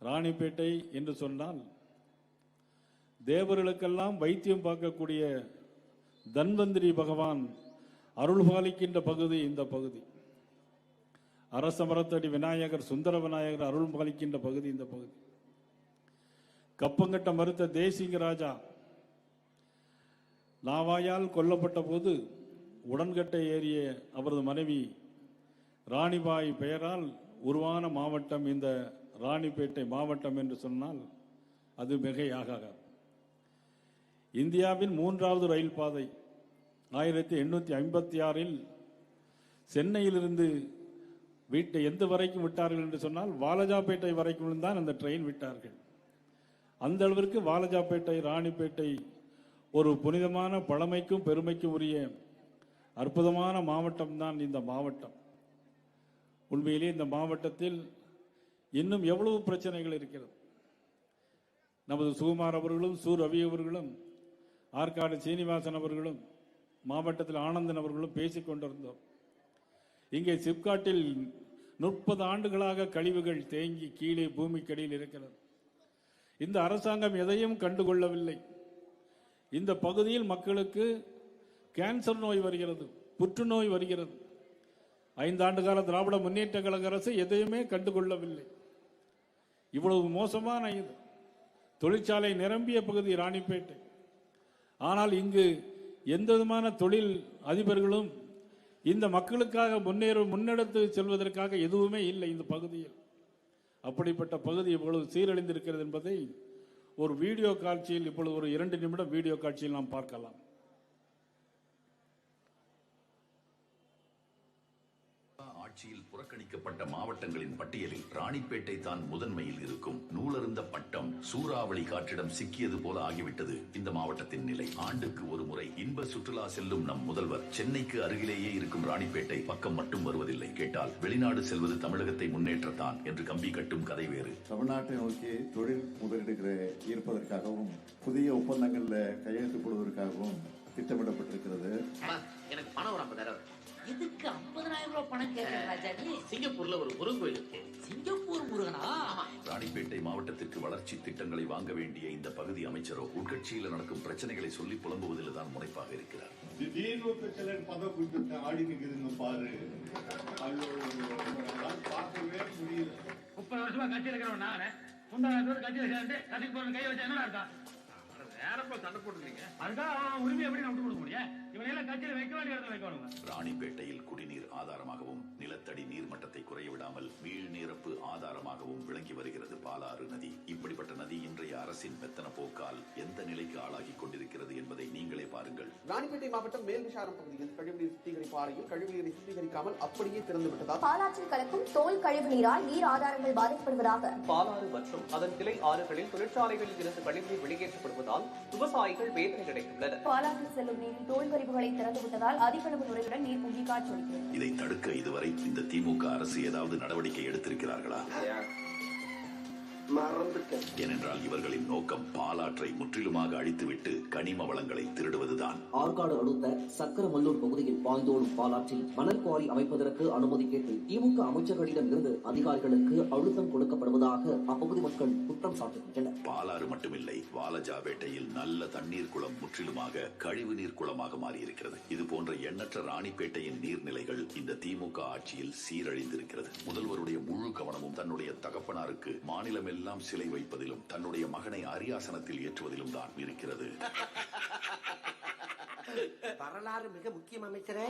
ராணிப்பேட்டை என்று சொன்னால் தேவர்களுக்கெல்லாம் வைத்தியம் பார்க்கக்கூடிய தன்வந்திரி பகவான் அருள்பாலிக்கின்ற பகுதி இந்த பகுதி. அரசமரத்தடி விநாயகர், சுந்தர விநாயகர் அருள்பாலிக்கின்ற பகுதி இந்த பகுதி. கப்பங்கட்ட மறுத்த தேசிங்க ராஜா நாவாயால் கொல்லப்பட்ட போது உடன்கட்டை ஏறிய அவரது மனைவி ராணிபாய் பெயரால் உருவான மாவட்டம் இந்த ராணிப்பேட்டை மாவட்டம் என்று சொன்னால் அது மிகையாகாது. இந்தியாவின் 3வது ரயில் பாதை 1856இல் சென்னையிலிருந்து வீட்டை எந்த வரைக்கும் விட்டார்கள் என்று சொன்னால் வாலஜாப்பேட்டை வரைக்கும் தான் அந்த ட்ரெயின் விட்டார்கள். அந்த அளவிற்கு வாலஜாப்பேட்டை ராணிப்பேட்டை ஒரு புனிதமான பழமைக்கும் பெருமைக்கும் உரிய அற்புதமான மாவட்டம் தான் இந்த மாவட்டம். உண்மையிலே இந்த மாவட்டத்தில் இன்னும் எவ்வளவு பிரச்சனைகள் இருக்கிறது. நமது சுகுமார் அவர்களும் சு. ரவி அவர்களும் ஆற்காடு சீனிவாசன் அவர்களும் மாவட்டத்தில் ஆனந்தன் அவர்களும் பேசிக் கொண்டிருந்தோம். இங்கே சிப்காட்டில் 30 ஆண்டுகளாக கழிவுகள் தேங்கி கீழே பூமிக்கடியில் இருக்கிறது. இந்த அரசாங்கம் எதையும் கண்டுகொள்ளவில்லை. இந்த பகுதியில் மக்களுக்கு கேன்சர் நோய் வருகிறது, புற்றுநோய் வருகிறது. 5 ஆண்டு கால திராவிட முன்னேற்ற கழக அரசு எதையுமே கண்டுகொள்ளவில்லை. இவ்வளவு மோசமான இது. தொழிற்சாலை நிரம்பிய பகுதி ராணிப்பேட்டை. ஆனால் இங்கு எந்த விதமான தொழில் அதிபர்களும் இந்த மக்களுக்காக முன்னெடுத்து செல்வதற்காக எதுவுமே இல்லை இந்த பகுதியில். அப்படிப்பட்ட பகுதி இவ்வளவு சீரழிந்திருக்கிறது என்பதை ஒரு வீடியோ காட்சியில், இப்பொழுது ஒரு 2 நிமிடம் வீடியோ காட்சியில் நாம் பார்க்கலாம். ஆட்சியில் புறக்கணிக்கப்பட்ட மாவட்டங்களின் பட்டியலில் ராணிப்பேட்டை தான் முதன்மையில் இருக்கும். நூலருந்த பட்டம் சூறாவளி காற்றிடம் சிக்கியது போல ஆகிவிட்டது இந்த மாவட்டத்தின் நிலை. ஆண்டுக்கு ஒரு முறை இன்ப சுற்றுலா செல்லும் நம் முதல்வர் சென்னைக்கு அருகிலேயே இருக்கும் ராணிப்பேட்டை பக்கம் மட்டும் வருவதில்லை. கேட்டால் வெளிநாடு செல்வது தமிழகத்தை முன்னேற்றத்தான் என்று கம்பி கட்டும் கதை வேறு. தமிழ்நாட்டை நோக்கி தொழில் முதலீடுகளை ஈர்ப்பதற்காகவும் புதிய ஒப்பந்தங்கள்ல கையெழுத்து போடுவதற்காகவும் திட்டமிடப்பட்டிருக்கிறது. எனக்கு பணம் ஒரு 50,000. இதுக்கு 50,000 ரூபாய் பணம் கேட்கிறேன் ராஜா. சிங்கப்பூர்ல ஒரு முருகன் கோயில் இருக்கு. சிங்கப்பூர் முருகனா? ராணிப்பேட்டை மாவட்டத்திற்கு வளர்ச்சி திட்டங்களை வாங்க வேண்டிய இந்த பகுதி அமைச்சரோ உட்கட்சியில் நடக்கும் பிரச்சனைகளை சொல்லி புலம்புவதில் தான் முனைப்பாக இருக்கிறார். திடீர்னு பிரச்சனை பதவி கொடுத்து ஆடி நிற்குதுன்னு பாரு. பார்க்கவே முடியல. 30 வருஷமா கட்சியில் இருக்கிறவன் நானே 30,000 கட்சியில் சேர்ந்து கட்சிக்கு போற கை வச்சு என்ன இருக்கா? வேறப்ப சண்டை போட்டுக்கிறீங்க. அதுதான் உரிமை எப்படி விட்டு கொடுக்க முடியும்? இவனையெல்லாம் கட்சியில் வைக்க வேண்டிய இடத்துல வைக்கணும். ராணிப்பேட்டையில் குடிநீர் ஆதாரமாகவும் நிலத்தடி நீர்மட்டத்தை குறைய விடாமல் வீழ்நீரப்பு ஆதாரமாகவும் விளங்கி வருகிறது பாலாறு நதி. இப்படிப்பட்ட நதி இன்றைய அரசின் மெத்தன போக்கால் எந்த நிலைக்கு ஆளாகி கொண்டிருக்கிறது என்பதை நீங்களே பாருங்கள். ராணிப்பேட்டை மாவட்டம் மேல்விசாரம் பகுதியில் கழிவுநீர் சுத்திகரிப்பு ஆலையில் கழிவுநீரை சுத்திகரிக்காமல் அப்படியே திறந்து விட்டதால் பாலாற்றில் கலக்கும் தோல் கழிவு நீரால் நீர் ஆதாரங்கள் பாதிக்கப்படுவதாக பாலாறு மற்றும் அதன் கிளை ஆறுகளில் தொழிற்சாலைகளில் இருந்து கழிவுநீர் வெளியேற்றப்படுவதால் விவசாயிகள் வேதனை கிடைத்துள்ளனர். பாலாற்றில் செல்லும் நீரில் தோல் கழிவுகளை திறந்து விட்டதால் அதிக அளவு நுரையுடன் நீர் பொங்கி காட்சியளிக்கிறது. இதை தடுக்க இதுவரை இந்த திமுக அரசு ஏதாவது நடவடிக்கை எடுத்திருக்கிறார்களா? ஏனென்றால் இவர்களின் நோக்கம் பாலாற்றை முற்றிலுமாக அழித்துவிட்டு கனிம வளங்களை திருடுவதுதான். ஆற்காடு அடுத்த சக்கரமல்லூர் பகுதியில் பாய்ந்தோடும் பாலாற்றில் மணல் குவாரி அமைப்பதற்கு அனுமதி கேட்டு திமுக அமைச்சர்களிடம் இருந்து அதிகாரிகளுக்கு அழுத்தம் கொடுக்கப்படுவதாக அப்பகுதி மக்கள் குற்றம் சாட்டுகின்றனர். பாலாறு மட்டுமில்லை, வாலஜாபேட்டையில் நல்ல தண்ணீர் குளம் முற்றிலுமாக கழிவு நீர் குளமாக மாறியிருக்கிறது. இது போன்ற எண்ணற்ற ராணிப்பேட்டையின் நீர்நிலைகள் இந்த திமுக ஆட்சியில் சீரழிந்திருக்கிறது. முதல்வருடைய முழு கவனமும் தன்னுடைய தகப்பனாருக்கு மாநிலம் எல்லாம் சிலை வைப்பதிலும் தன்னுடைய மகனை அரியாசனத்தில் ஏற்றுவதிலும் தான் இருக்கிறது. வரலாறு மிக முக்கியம் அமைச்சரே.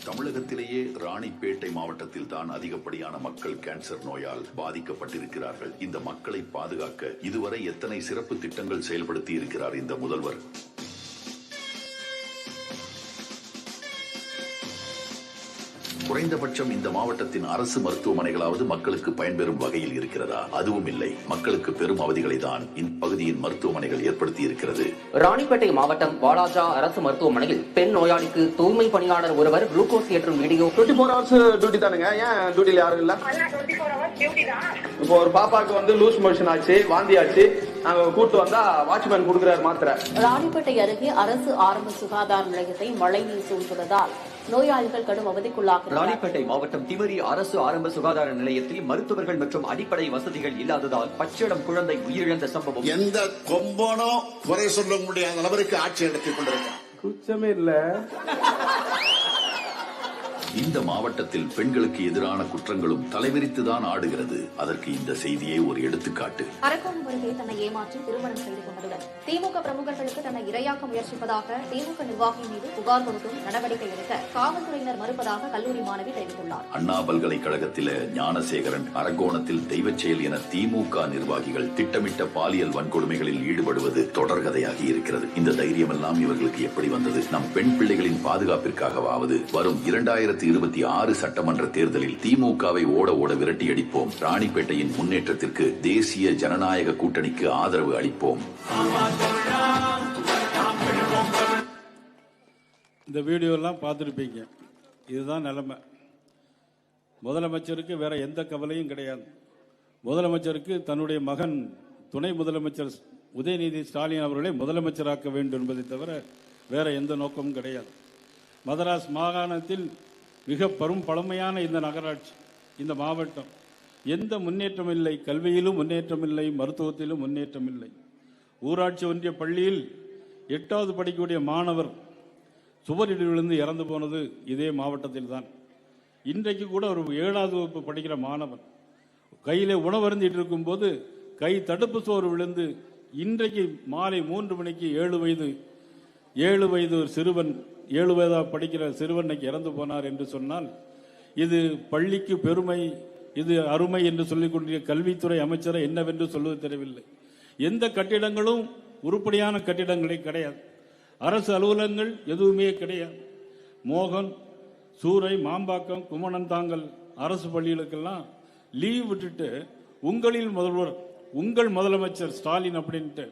தமிழகத்திலேயே ராணிப்பேட்டை மாவட்டத்தில் தான் அதிகப்படியான மக்கள் கேன்சர் நோயால் பாதிக்கப்பட்டிருக்கிறார்கள். இந்த மக்களை பாதுகாக்க இதுவரை எத்தனை சிறப்பு திட்டங்கள் செயல்படுத்தி இருக்கிறார் இந்த முதல்வர்? குறைந்தபட்சம் இந்த மாவட்டத்தின் அரசு மருத்துவமனைகளாவது மக்களுக்கு பயன்பெறும் வகையில் இருக்கிறதா? அதுவும் இல்லை. மக்களுக்கு பெரும் அவதிகளை தான் இந்த பகுதியின் மருத்துவமனைகள் ஏற்படுத்தி இருக்கிறது. ராணிப்பேட்டை மாவட்டம் வாலாஜா அரசு மருத்துவமனையில் பெண் நோயாளிக்கு தூய்மை பணியாளர் ஒருவர் குளுக்கோஸ் ஏற்றும் வீடியோ. 24 hours டியூட்டி தானுங்க. ஏன் டியூட்டில யாரும் இல்ல? இப்போ ஒரு பாப்பாக்கு லூஸ் மோஷன் ஆச்சு, வாந்தி ஆச்சு. நாங்க கூட்டு வந்தா வாட்ச்மேன் கொடுக்கிறார் மாத்திரை. ராணிப்பேட்டை அருகே அரசு ஆரம்ப சுகாதார நிலையத்தை மழைநீர் சூழ்ந்துள்ளதால் நோயாளிகள் கடும் அவதிக்குள்ளாக. ராணிப்பேட்டை மாவட்டம் திமரி அரசு ஆரம்ப சுகாதார நிலையத்தில் மருத்துவர்கள் மற்றும் அடிப்படை வசதிகள் இல்லாததால் பச்சிளம் குழந்தை உயிரிழந்த சம்பவம். எந்த கொம்பனோ குறை சொல்ல முடியாத அளவிற்கு ஆட்சி நடத்திக் கொண்டிருக்கிறார். குச்சமே இல்ல. இந்த மாவட்டத்தில் பெண்களுக்கு எதிரான குற்றங்களும் தலைவிரித்துதான் ஆடுகிறது. அதற்கு இந்த செய்தியே ஒரு எடுத்துக்காட்டு. அரக்கோணம் அருகே தன்னை ஏமாற்றி திருமணம் செய்து கொண்டதுடன் திமுக பிரமுகர்களுக்கு தன்னை இரையாக்க முயற்சிப்பதாக திமுக நிர்வாகி மீது புகார் கொடுத்தும் நடவடிக்கை எடுக்க காவல்துறையினர் மறுப்பதாக கல்லூரி மாணவி தெரிவித்துள்ளார். அண்ணா பல்கலைக்கழகத்தில் ஞானசேகரன், அரக்கோணத்தில் தெய்வச் செயல் என திமுக நிர்வாகிகள் திட்டமிட்ட பாலியல் வன்கொடுமைகளில் ஈடுபடுவது தொடர்கதையாகி இருக்கிறது. இந்த தைரியமெல்லாம் இவர்களுக்கு எப்படி வந்தது? நம் பெண் பிள்ளைகளின் பாதுகாப்பிற்காகவாவது வரும் 2026 சட்டமன்ற தேர்தலில் திமுகவை ஓட ஓட விரட்டி அடிப்போம். ராணிப்பேட்டையின் முன்னேற்றத்திற்கு தேசிய ஜனநாயக கூட்டணிக்கு ஆதரவு அளிப்போம். இந்த வீடியோ எல்லாம் பார்த்துருப்பீங்க. இதுதான் நிலைமை. முதலமைச்சருக்கு வேற எந்த கவலையும் கிடையாது. முதலமைச்சருக்கு தன்னுடைய மகன் துணை முதலமைச்சர் உதயநிதி ஸ்டாலின் அவர்களை முதலமைச்சராக்க வேண்டும் என்பதை தவிர வேற எந்த நோக்கமும் கிடையாது. மதராஸ் மாகாணத்தில் மிக பழமையான இந்த நகராட்சி, இந்த மாவட்டம் எந்த முன்னேற்றம் இல்லை. கல்வியிலும் முன்னேற்றம் இல்லை, மருத்துவத்திலும் முன்னேற்றம் இல்லை. ஊராட்சி ஒன்றிய பள்ளியில் 8வது படிக்கக்கூடிய மாணவர் சுவரில் விழுந்து இறந்து போனது இதே மாவட்டத்தில் தான். இன்றைக்கு கூட ஒரு 7வது வகுப்பு படிக்கிற மாணவன் கையிலே உணவருந்திட்டு இருக்கும்போது கை தடுப்பு சோறு விழுந்து இன்றைக்கு மாலை 3 மணிக்கு 7 வயது ஒரு சிறுவன் 7 வயதாக படிக்கிற சிறுவன் இறந்து போனார் என்று சொன்னால் இது பள்ளிக்கு பெருமை, இது அருமை என்று சொல்லிக் கொண்டிருக்கிற கல்வித்துறை அமைச்சரை என்னவென்று சொல்வது தெரியவில்லை. எந்த கட்டிடங்களும் உருப்படியான கட்டிடங்களே கிடையாது. அரசு அலுவலகங்கள் எதுவுமே கிடையாது. மோகன், சூறை, மாம்பாக்கம், குமணந்தாங்கல் அரசு பள்ளிகளுக்கெல்லாம் லீவ் விட்டுட்டு உங்களில் முதல்வர், உங்கள் முதலமைச்சர் ஸ்டாலின் அப்படின்ட்டு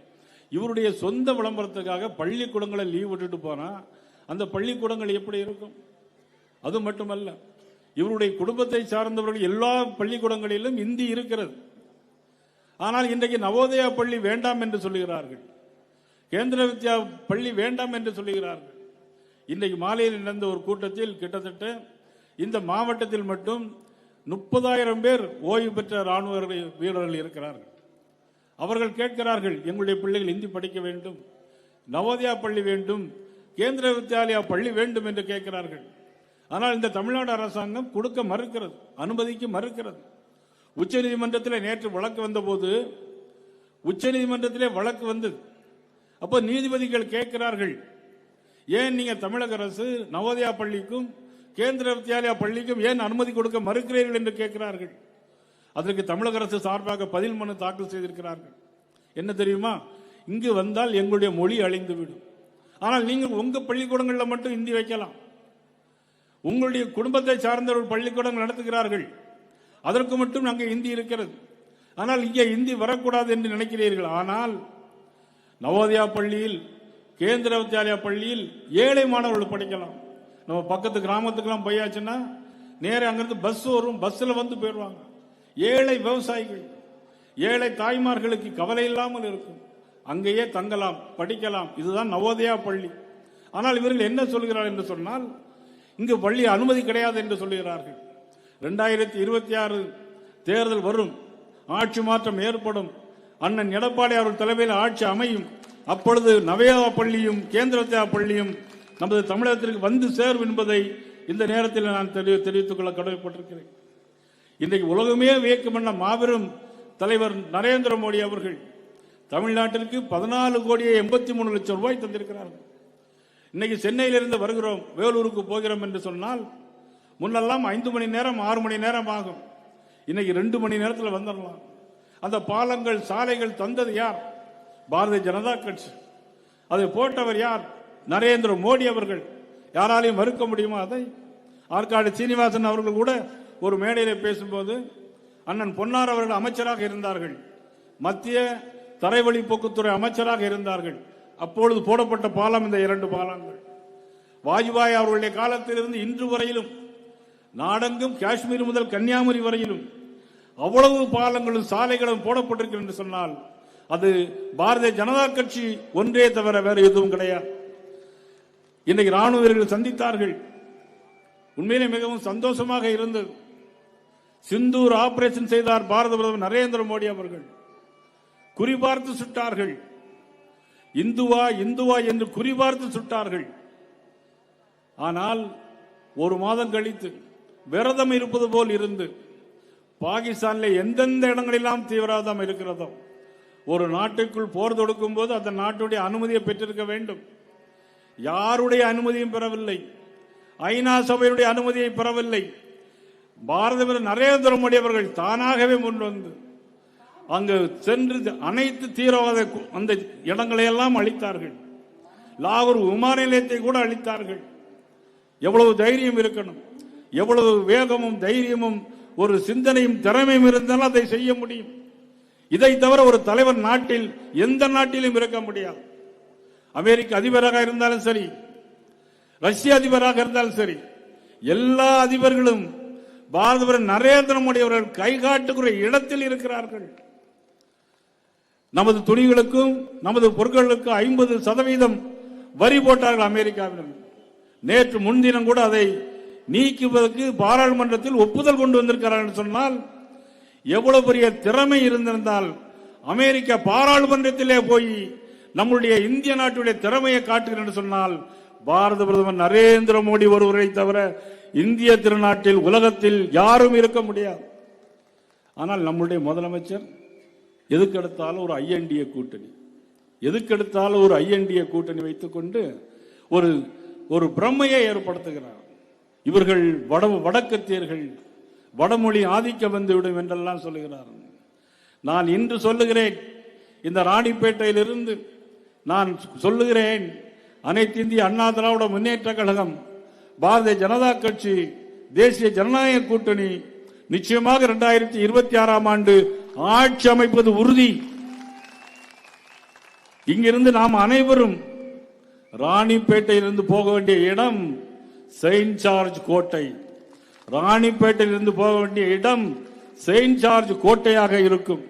இவருடைய சொந்த விளம்பரத்துக்காக பள்ளிக்கூடங்களை லீவ் விட்டுட்டு போனா அந்த பள்ளிக்கூடங்கள் எப்படி இருக்கும்? அது மட்டுமல்ல, இவருடைய குடும்பத்தை சார்ந்தவர்கள் எல்லா பள்ளிக்கூடங்களிலும் இந்தி இருக்கிறது. ஆனால் இன்றைக்கு நவோதயா பள்ளி வேண்டாம் என்று சொல்லுகிறார்கள், கேந்திர வித்யா பள்ளி வேண்டாம் என்று சொல்லுகிறார்கள். இன்றைக்கு மாலையில் நடந்த ஒரு கூட்டத்தில் கிட்டத்தட்ட இந்த மாவட்டத்தில் மட்டும் 30,000 பேர் ஓய்வு பெற்ற ராணுவ வீரர்கள் இருக்கிறார்கள். அவர்கள் கேட்கிறார்கள், எங்களுடைய பிள்ளைகள் இந்தி படிக்க வேண்டும், நவோதயா பள்ளி வேண்டும், கேந்திர வித்யாலயா பள்ளி வேண்டும் என்று கேட்கிறார்கள். ஆனால் இந்த தமிழ்நாடு அரசாங்கம் கொடுக்க மறுக்கிறது, அனுமதிக்க மறுக்கிறது. உச்சநீதிமன்றத்தில் நேற்று வழக்கு வந்தபோது உச்சநீதிமன்றத்திலே வழக்கு வந்தது. அப்போ நீதிபதிகள் கேட்கிறார்கள், ஏன் நீங்க தமிழக அரசு நவோதயா பள்ளிக்கும் கேந்திர வித்யாலயா பள்ளிக்கும் ஏன் அனுமதி கொடுக்க மறுக்கிறீர்கள் என்று கேட்கிறார்கள். அதற்கு தமிழக அரசு சார்பாக பதில் மனு தாக்கல் செய்திருக்கிறார்கள். என்ன தெரியுமா? இங்கு வந்தால் எங்களுடைய மொழி அழிந்துவிடும். ஆனால் நீங்கள் உங்க பள்ளிக்கூடங்களில் மட்டும் இந்தி வைக்கலாம். உங்களுடைய குடும்பத்தை சார்ந்தவர்கள் பள்ளிக்கூடங்கள் நடத்துகிறார்கள், அதற்கு மட்டும் அங்கே இந்தி இருக்கிறது. ஆனால் இங்கே இந்தி வரக்கூடாது என்று நினைக்கிறீர்கள். ஆனால் நவோதயா பள்ளியில், கேந்திர வித்யாலயா பள்ளியில் ஏழை மாணவர்கள் படிக்கலாம். நம்ம பக்கத்து கிராமத்துக்கெல்லாம் போயாச்சுன்னா நேரே அங்கிருந்து பஸ் வரும், பஸ்ஸில் வந்து போயிடுவாங்க. ஏழை விவசாயிகள், ஏழை தாய்மார்களுக்கு கவலை இல்லாமல் இருக்கும், அங்கேயே தங்கலாம், படிக்கலாம். இதுதான் நவோதயா பள்ளி. ஆனால் இவர்கள் என்ன சொல்கிறார்கள் என்று சொன்னால், இங்கு பள்ளி அனுமதி கிடையாது என்று சொல்லுகிறார்கள். 2026 தேர்தல் வரும், ஆட்சி மாற்றம் ஏற்படும், அண்ணன் எடப்பாடி அவர்கள் தலைமையில் ஆட்சி அமையும். அப்பொழுது நவோதயா பள்ளியும் கேந்திர வித்யா பள்ளியும் நமது தமிழகத்திற்கு வந்து சேரும் என்பதை இந்த நேரத்தில் நான் தெரிவித்துக் கொள்ள கடமைப்பட்டிருக்கிறேன். இன்றைக்கு உலகமே வியக்கும் என்ற மாபெரும் தலைவர் நரேந்திர மோடி அவர்கள் தமிழ்நாட்டிற்கு 14,83,00,000 ரூபாய் தந்திருக்கிறார்கள். இன்னைக்கு சென்னையிலிருந்து வருகிறோம், வேலூருக்கு போகிறோம் என்று சொன்னால் முன்னெல்லாம் 5 மணி நேரம் 6 மணி நேரம் ஆகும். இன்னைக்கு 2 மணி நேரத்தில் வந்துடலாம். அந்த பாலங்கள், சாலைகள் தந்தது யார்? பாரதிய ஜனதா கட்சி. அதை போட்டவர் யார்? நரேந்திர மோடி அவர்கள். யாராலையும் மறுக்க முடியுமா அதை? ஆற்காடு சீனிவாசன் அவர்கள் கூட ஒரு மேடையில் பேசும்போது, அண்ணன் பொன்னார் அவர்கள் அமைச்சராக இருந்தார்கள், மத்திய தரைவழி போக்குத்துறை அமைச்சராக இருந்தார்கள். அப்பொழுது போடப்பட்ட பாலம் இந்த 2 பாலங்கள். வாஜ்பாய் அவர்களுடைய காலத்திலிருந்து இன்று வரையிலும் நாடெங்கும் காஷ்மீர் முதல் கன்னியாகுமரி வரையிலும் அவ்வளவு பாலங்களும் சாலைகளும் போடப்பட்டிருக்கிறது என்று சொன்னால் அது பாரதிய ஜனதா கட்சி ஒன்றே தவிர வேறு எதுவும் கிடையாது. இன்றைக்கு ராணுவ வீரர்கள் சந்தித்தார்கள், உண்மையிலே மிகவும் சந்தோஷமாக இருந்தது. சிந்தூர் ஆபரேஷன் செய்தார் பாரத பிரதமர் நரேந்திர மோடி அவர்கள். குறிபார்த்து சுட்டார்கள், இந்துவா இந்துவா என்று குறிபார்த்து சுட்டார்கள். ஆனால் 1 மாதம் கழித்து விரதம் இருப்பது போல் இருந்து பாகிஸ்தானில் எந்தெந்த இடங்களெல்லாம் தீவிரவாதம் இருக்கிறதோ, ஒரு நாட்டுக்குள் போர் தொடுக்கும் போது அந்த நாட்டுடைய அனுமதியை பெற்றிருக்க வேண்டும். யாருடைய அனுமதியும் பெறவில்லை, ஐநா சபையுடைய அனுமதியை பெறவில்லை. பாரத பிரதமர் நரேந்திர மோடி அவர்கள் தானாகவே முன்வந்து அங்கு சென்று அனைத்து தீவிரவாத அந்த இடங்களை எல்லாம் அழித்தார்கள். லாகூர் விமான நிலையத்தை கூட அழித்தார்கள். எவ்வளவு தைரியம் இருக்கணும், எவ்வளவு வேகமும் தைரியமும் ஒரு சிந்தனையும் திறமையும் இருந்தாலும் அதை செய்ய முடியும். இதை தவிர ஒரு தலைவர் நாட்டில் எந்த நாட்டிலும் இருக்க முடியாது. அமெரிக்க அதிபராக இருந்தாலும் சரி, ரஷ்ய அதிபராக இருந்தாலும் சரி, எல்லா அதிபர்களும் பாரத நரேந்திர மோடி அவர்கள் கைகாட்டுகிற இடத்தில் இருக்கிறார்கள். நமது துணிகளுக்கும் நமது பொருட்களுக்கும் 50% வரி போட்டார்கள் அமெரிக்காவிடம். நேற்று முன்தினம் கூட அதை நீக்குவதற்கு பாராளுமன்றத்தில் ஒப்புதல் கொண்டு வந்திருக்கிறார்கள் சொன்னால் எவ்வளவு பெரிய திறமை இருந்திருந்தால் அமெரிக்க பாராளுமன்றத்திலே போய் நம்முடைய இந்திய நாட்டுடைய திறமையை காட்டுகிறேன் சொன்னால் பாரத பிரதமர் நரேந்திர மோடி ஒருவரை தவிர இந்திய திருநாட்டில் உலகத்தில் யாரும் இருக்க முடியாது. ஆனால் நம்முடைய முதலமைச்சர் எதுக்கெடுத்தாலும் ஒரு ஐஎன்டிஏ கூட்டணி, எதுக்கெடுத்தாலும் ஒரு ஐஎன்டிஏ கூட்டணி வைத்துக் கொண்டு ஒரு பிரம்மையை ஏற்படுத்துகிறார். இவர்கள் வடக்கத்தியர்கள், வடமொழி ஆதிக்கம் வந்துவிடும் என்றெல்லாம் சொல்லுகிறார். நான் இன்று சொல்லுகிறேன், இந்த ராணிப்பேட்டையிலிருந்து நான் சொல்லுகிறேன், அனைத்து இந்திய அண்ணா திராவிட முன்னேற்ற கழகம், பாரதிய ஜனதா கட்சி, தேசிய ஜனநாயக கூட்டணி நிச்சயமாக 2026ஆம் ஆண்டு ஆட்சி அமைப்பது உறுதி. இங்கிருந்து நாம் அனைவரும் ராணிப்பேட்டையிலிருந்து போக வேண்டிய இடம் செயின்ட் ஜார்ஜ் கோட்டை, ராணிப்பேட்டையிலிருந்து போக வேண்டிய இடம் செயின்ட் ஜார்ஜ் கோட்டையாக இருக்கும்.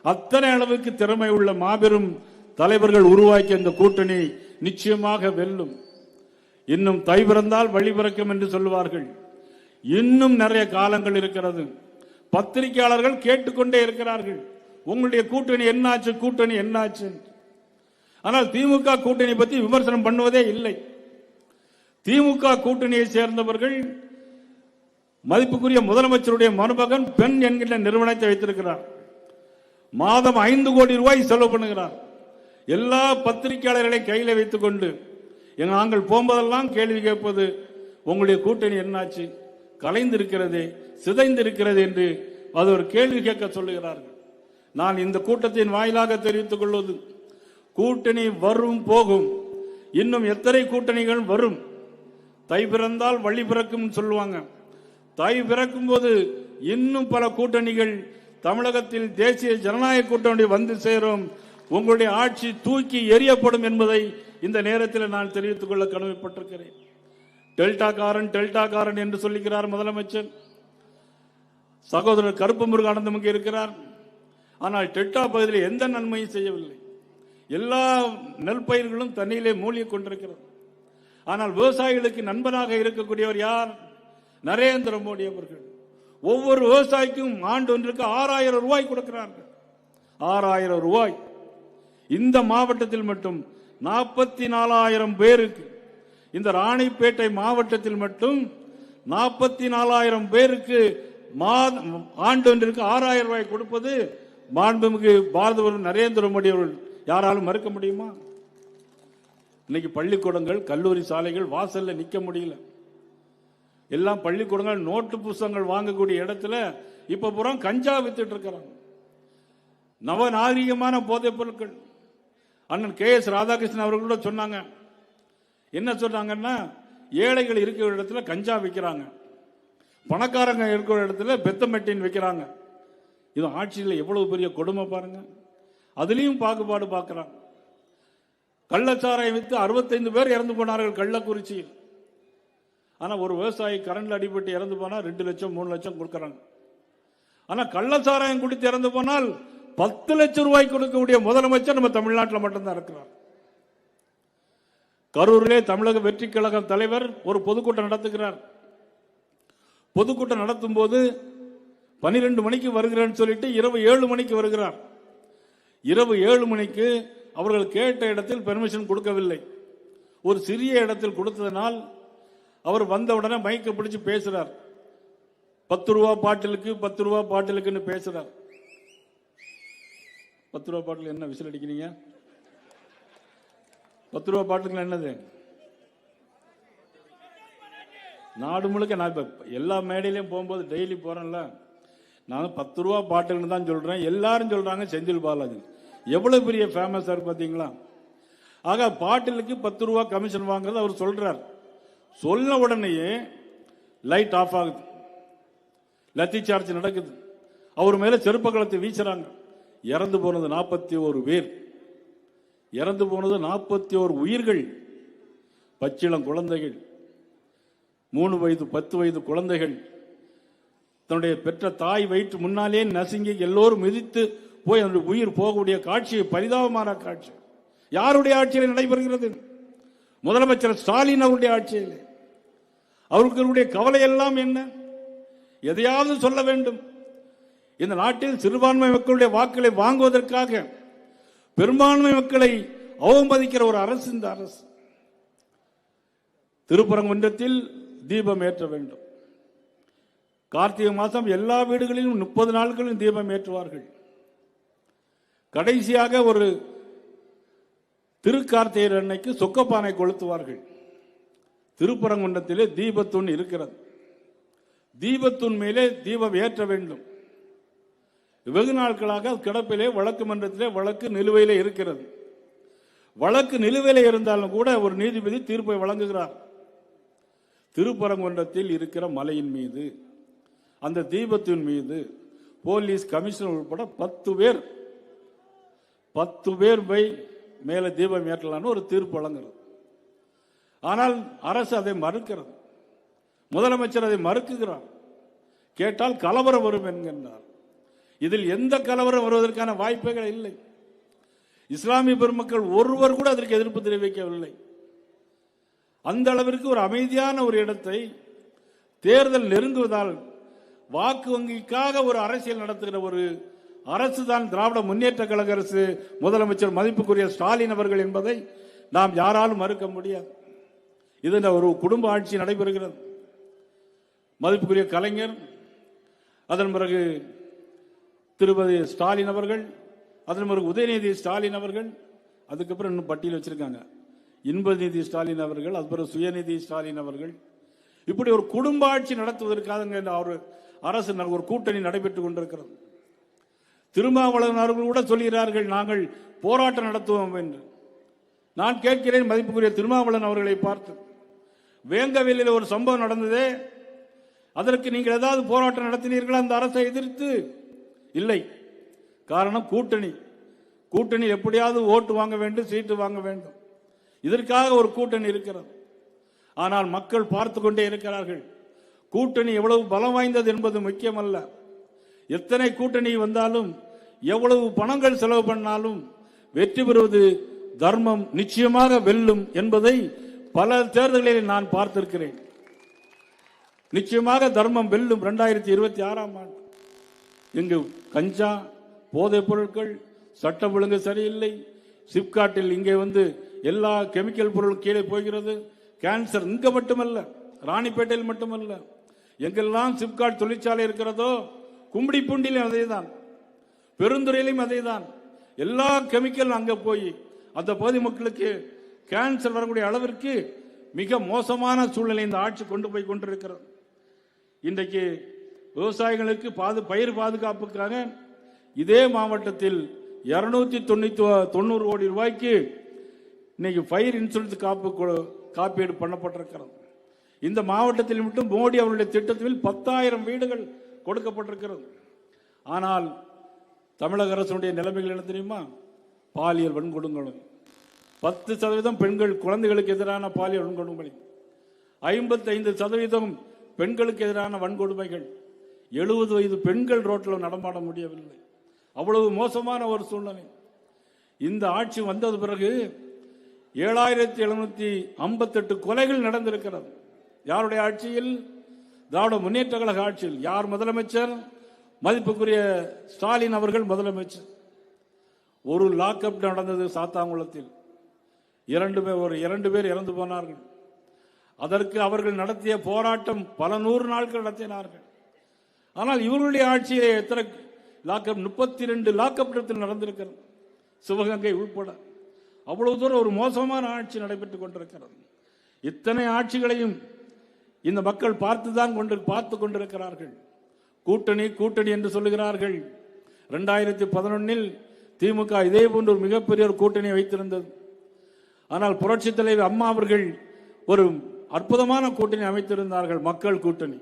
அத்தனை அளவுக்கு திறமை உள்ள மாபெரும் தலைவர்கள் உருவாக்கிய இந்த கூட்டணி நிச்சயமாக வெல்லும். இன்னும் தை பிறந்தால் வழி பிறக்கும் என்று சொல்லுவார்கள். இன்னும் நிறைய காலங்கள் இருக்கிறது. பத்திரிகையாளர்கள் கேட்டுக்கொண்டே இருக்கிறார்கள், உங்களுடைய கூட்டணி என்னாச்சு, கூட்டணி என்னாச்சு. ஆனால் திமுக கூட்டணி பற்றி விமர்சனம் பண்ணுவதே இல்லை. திமுக கூட்டணியை சேர்ந்தவர்கள் மதிப்புக்குரிய முதலமைச்சருடைய மருமகன் பெண் என்கின்ற நிறுவனத்தை வைத்திருக்கிறார். மாதம் 5 கோடி ரூபாய் செலவு பண்ணுகிறார். எல்லா பத்திரிகையாளர்களையும் கையில வைத்துக் கொண்டு நாங்கள் போகும்போதெல்லாம் கேள்வி கேட்பது, உங்களுடைய கூட்டணி என்னாச்சு, கலைந்திருக்கிறது, சிதைந்திருக்கிறது என்று அது ஒரு கேள்வி கேட்க சொல்லுகிறார்கள். நான் இந்த கூட்டத்தின் வாயிலாக தெரிவித்துக் கொள்வது, கூட்டணி வரும் போகும், இன்னும் எத்தனை கூட்டணிகள் வரும். தை பிறந்தால் வழி பிறக்கும் சொல்லுவாங்க. தை பிறக்கும் போது இன்னும் பல கூட்டணிகள் தமிழகத்தில் தேசிய ஜனநாயக கூட்டணி வந்து சேரும். உங்களுடைய ஆட்சி தூக்கி எறியப்படும் என்பதை இந்த நேரத்தில் நான் தெரிவித்துக் கொள்ள கடமைப்பட்டிருக்கிறேன். டெல்டாக்காரன் என்று சொல்லுகிறார் முதலமைச்சர். சகோதரர் கருப்பு முருகானந்தம் இங்கே இருக்கிறார். ஆனால் டெல்டா பகுதியில் எந்த நன்மையும் செய்யவில்லை. எல்லா நெல் பயிர்களும் தண்ணியிலே மூழ்கிக் கொண்டிருக்கிறது. ஆனால் விவசாயிகளுக்கு நண்பனாக இருக்கக்கூடியவர் யார்? நரேந்திர மோடி அவர்கள். ஒவ்வொரு விவசாயிக்கும் ஆண்டு ஒன்றுக்கு 6000 ரூபாய் கொடுக்கிறார்கள். 6000 ரூபாய். இந்த மாவட்டத்தில் மட்டும் 44,000 பேருக்கு, இந்த ராணிப்பேட்டை மாவட்டத்தில் மட்டும் 44,000 பேருக்கு ஆண்டு ஒன்றிற்கு 6000 ரூபாய் கொடுப்பது மாண்புமிகு பாரத பிரதமர் நரேந்திர மோடி அவர்கள். யாராலும் மறுக்க முடியுமா? இன்னைக்கு பள்ளிக்கூடங்கள், கல்லூரி சாலைகள் வாசல்ல நிக்க முடியல. எல்லாம் பள்ளிக்கூடங்கள், நோட்டு புத்தகங்கள் வாங்கக்கூடிய இடத்துல இப்ப புறம் கஞ்சா வித்துட்டு இருக்கிறாங்க. நவநாகரிகமான போதைப் பொருட்கள். அண்ணன் KS ராதாகிருஷ்ணன் அவர்களோட சொன்னாங்க. என்ன சொன்னாங்கன்னா, ஏழைகள் இருக்கிற இடத்துல கஞ்சா விற்கிறாங்க, பணக்காரங்க இருக்கிற இடத்துல பெத்தமெட்டின் விற்கிறாங்க. இது ஆட்சியில் எவ்வளவு பெரிய கொடுமை பாருங்க. அதுலயும் பாகுபாடு பார்க்கிறாங்க. கள்ளச்சாராயம் வித்து 65 பேர் இறந்து போனார்கள் கள்ளக்குறிச்சியில். ஆனா ஒரு விவசாயி கரண்ட்ல அடிபட்டு இறந்து போனா 2 லட்சம் 3 லட்சம் கொடுக்கறாங்க. ஆனா கள்ளச்சாராயம் குடித்து இறந்து போனால் 10 லட்சம் ரூபாய் கொடுக்கக்கூடிய முதலமைச்சர் நம்ம தமிழ்நாட்டில் மட்டும்தான் இருக்கிறார். கரூரிலே தமிழக வெற்றி கழக தலைவர் ஒரு பொதுக்கூட்டம் நடத்துகிறார். பொதுக்கூட்டம் நடத்தும் போது 12 மணிக்கு வருகிறேன்னு சொல்லிட்டு இரவு 7 மணிக்கு வருகிறார். இரவு 7 மணிக்கு அவர்கள் கேட்ட இடத்தில் பெர்மிஷன் கொடுக்கவில்லை. ஒரு சிறிய இடத்தில் கொடுத்ததனால் அவர் வந்தவுடனே மைக்கை பிடிச்சு பேசுறார். 10 ரூபா பாட்டிலுக்கு 10 ரூபா பாட்டிலுக்குன்னு பேசுறார். 10 ரூபா பாட்டில் என்ன விசில் அடிக்கிறீங்க? 10 ரூபா பாட்டிலுக்கு என்னது? நாடு முழுக்க நான் இப்ப எல்லா மேடையிலையும் போகும்போது டெய்லி போறேன்ல, நான் 10 ரூபா பாட்டில்னு தான் சொல்றேன். எல்லாரும் சொல்றாங்க செந்தில் பாலாஜி. எவ்வளவு பெரிய ஃபேமஸா இருக்கு பாத்தீங்களா? ஆக பாட்டிலுக்கு 10 ரூபா கமிஷன் வாங்குறது அவர் சொல்றார். சொன்ன உடனேயே லைட் ஆஃப் ஆகுது, லத்தி சார்ஜ் நடக்குது, அவர் மேல செருப்பு கலத்தை வீசுறாங்க. இறந்து போனது 41 பேர். இறந்து போனது 41 உயிர்கள். பச்சிளம் குழந்தைகள், 3 வயது 10 வயது குழந்தைகள் தன்னுடைய பெற்ற தாய் வயிற்று முன்னாலே நசுங்கி எல்லோரும் மிதித்து போய் அந்த உயிர் போகக்கூடிய காட்சி பரிதாபமான காட்சி. யாருடைய ஆட்சியில் நடைபெறுகிறது? முதலமைச்சர் ஸ்டாலின் அவருடைய ஆட்சியில். அவர்களுடைய கவலை எல்லாம் என்ன? எதையாவது சொல்ல வேண்டும். இந்த நாட்டில் சிறுபான்மை மக்களுடைய வாக்குகளை வாங்குவதற்காக பெரும்பான்மை மக்களை அவமதிக்கிற ஒரு அரசு இந்த அரசு. திருப்பரங்குன்றத்தில் தீபம் ஏற்ற வேண்டும். கார்த்திகை மாதம் எல்லா வீடுகளிலும் 30 நாட்களிலும் தீபம் ஏற்றுவார்கள். கடைசியாக ஒரு திருக்கார்த்திகை அன்னைக்கு சொக்கப்பானை கொளுத்துவார்கள். திருப்பரங்குன்றத்திலே தீபத்தூண் இருக்கிறது. தீபத்தூண் மேலே தீபம் ஏற்ற வேண்டும். வெகு நாட்களாக கிடப்பிலே வழக்கு மன்றத்திலே வழக்கு நிலுவையிலே இருக்கிறது. வழக்கு நிலுவையிலே இருந்தாலும் கூட ஒரு நீதிபதி தீர்ப்பை வழங்குகிறார். திருப்பரங்குன்றத்தில் இருக்கிற மலையின் மீது அந்த தீபத்தின் மீது போலீஸ் கமிஷனர் உட்பட 10 பேர் போய் மேல தீபம் ஏற்றலான்னு ஒரு தீர்ப்பு வழங்குறது. ஆனால் அரசு அதை மறுக்கிறது. முதலமைச்சர் அதை மறுக்குகிறார். கேட்டால் கலவரம் வரும் என்கின்றார். இதில் எந்த கலவரம் வருவதற்கான வாய்ப்புகள் இல்லை. இஸ்லாமிய பெருமக்கள் ஒருவர் கூட அதற்கு எதிர்ப்பு தெரிவிக்கவில்லை. அந்த அளவிற்கு ஒரு அமைதியான ஒரு இடத்தை தேர்தல் நெருங்குவதால் வாக்கு வங்கிக்காக ஒரு அரசியல் நடத்துகிற ஒரு அரசு தான் திராவிட முன்னேற்ற கழக அரசு, முதலமைச்சர் மதிப்புக்குரிய ஸ்டாலின் அவர்கள் என்பதை நாம் யாராலும் மறுக்க முடியாது. இது ஒரு குடும்ப ஆட்சி நடைபெறுகிறது. மதிப்புக்குரிய கலைஞர், அதன் பிறகு திருப்பதி ஸ்டாலின் அவர்கள், அதன் பிறகு உதயநிதி ஸ்டாலின் அவர்கள், அதுக்கப்புறம் இன்னும் பட்டியல் வச்சிருக்காங்க இன்பநிதி ஸ்டாலின் அவர்கள், அது பிறகு சுயநிதி ஸ்டாலின் அவர்கள். இப்படி ஒரு குடும்ப ஆட்சி நடத்துவதற்காக ஒரு அரசு ஒரு கூட்டணி நடைபெற்றுக் கொண்டிருக்கிறது. திருமாவளவன் அவர்கள் கூட சொல்கிறார்கள் நாங்கள் போராட்டம் நடத்துவோம் என்று. நான் கேட்கிறேன் மதிப்புக்குரிய திருமாவளவன் அவர்களை பார்த்து, வேங்கவேலில் ஒரு சம்பவம் நடந்ததே, அதற்கு நீங்கள் ஏதாவது போராட்டம் நடத்தினீர்களா அந்த அரசை எதிர்த்து? இல்லை. காரணம் கூட்டணி எப்படியாவது ஓட்டு வாங்க வேண்டும், சீட்டு வாங்க வேண்டும். இதற்காக ஒரு கூட்டணி இருக்கிறது. ஆனால் மக்கள் பார்த்து கொண்டே இருக்கிறார்கள். கூட்டணி எவ்வளவு பலம் வாய்ந்தது என்பது முக்கியமல்ல. எத்தனை கூட்டணி வந்தாலும் எவ்வளவு பணங்கள் செலவு பண்ணாலும் வெற்றி பெறுவது தர்மம் நிச்சயமாக வெல்லும் என்பதை பல தேர்தல்களில் நான் பார்த்திருக்கிறேன். நிச்சயமாக தர்மம் வெல்லும். 2026ஆம் ஆண்டு இங்கு கஞ்சா, போதைப் பொருட்கள், சட்டம் ஒழுங்கு சரியில்லை. சிப்காட்டில் இங்கே எல்லா கெமிக்கல் பொருள் கீழே போகிறது. கேன்சர் இங்க மட்டுமல்ல, ராணிப்பேட்டையில் மட்டுமல்ல, எங்கெல்லாம் சிப்காட் தொழிற்சாலை இருக்கிறதோ கும்பிடிப்பூண்டிலும் அதேதான், பெருந்துறையிலும் அதேதான். எல்லா கெமிக்கல் அங்க போய் அந்த பகுதி மக்களுக்கு கேன்சர் வரக்கூடிய அளவிற்கு மிக மோசமான சூழ்நிலை இந்த ஆட்சி கொண்டு போய் கொண்டிருக்கிறது. இன்றைக்கு விவசாயிகளுக்கு பயிர் பாதுகாப்புக்காக இதே மாவட்டத்தில் 290 கோடி ரூபாய்க்கு இன்னைக்கு பயிர் இன்சூரன்ஸ் காப்பீடு பண்ணப்பட்டிருக்கிறது. இந்த மாவட்டத்தில் மட்டும் மோடி அவருடைய திட்டத்தில் 10,000 வீடுகள் கொடுக்கப்பட்டிருக்கிறது. ஆனால் தமிழக அரசுடைய நிலைமைகள் என்ன தெரியுமா? பாலியல் வன்கொடுமை 10% பெண்கள் குழந்தைகளுக்கு எதிரான பாலியல் வன்கொடுமை, 55% பெண்களுக்கு எதிரான வன்கொடுமைகள், 70 வயது பெண்கள் ரோட்டில் நடமாட முடியவில்லை. அவ்வளவு மோசமான ஒரு சூழ்நிலை. இந்த ஆட்சி வந்தது பிறகு 7758 கொலைகள் நடந்திருக்கிறது. யாருடைய ஆட்சியில்? திராவிட முன்னேற்ற கழக ஆட்சியில். யார் முதலமைச்சர்? மதிப்புக்குரிய ஸ்டாலின் அவர்கள் முதலமைச்சர். ஒரு லாக்அப் நடந்தது சாத்தாங்குளத்தில். 2 பேர் இறந்து போனார்கள். அதற்கு அவர்கள் நடத்திய போராட்டம் பல 100 நாட்கள் நடத்தினார்கள். ஆனால் இவர்களுடைய ஆட்சியிலே எத்தனை லாக்அப்? 32 லாக்அப் நடந்திருக்கிறது, சிவகங்கை உட்பட. அவ்வளவு தூரம் ஒரு மோசமான ஆட்சி நடைபெற்றுக் கொண்டிருக்கிறது. இத்தனை ஆட்சிகளையும் இந்த மக்கள் பார்த்து கொண்டிருக்கிறார்கள். கூட்டணி என்று சொல்லுகிறார்கள். 2011 திமுக இதே போன்ற ஒரு மிகப்பெரிய ஒரு கூட்டணி வைத்திருந்தது. ஆனால் புரட்சி தலைவர் அம்மா அவர்கள் ஒரு அற்புதமான கூட்டணி அமைத்திருந்தார்கள், மக்கள் கூட்டணி.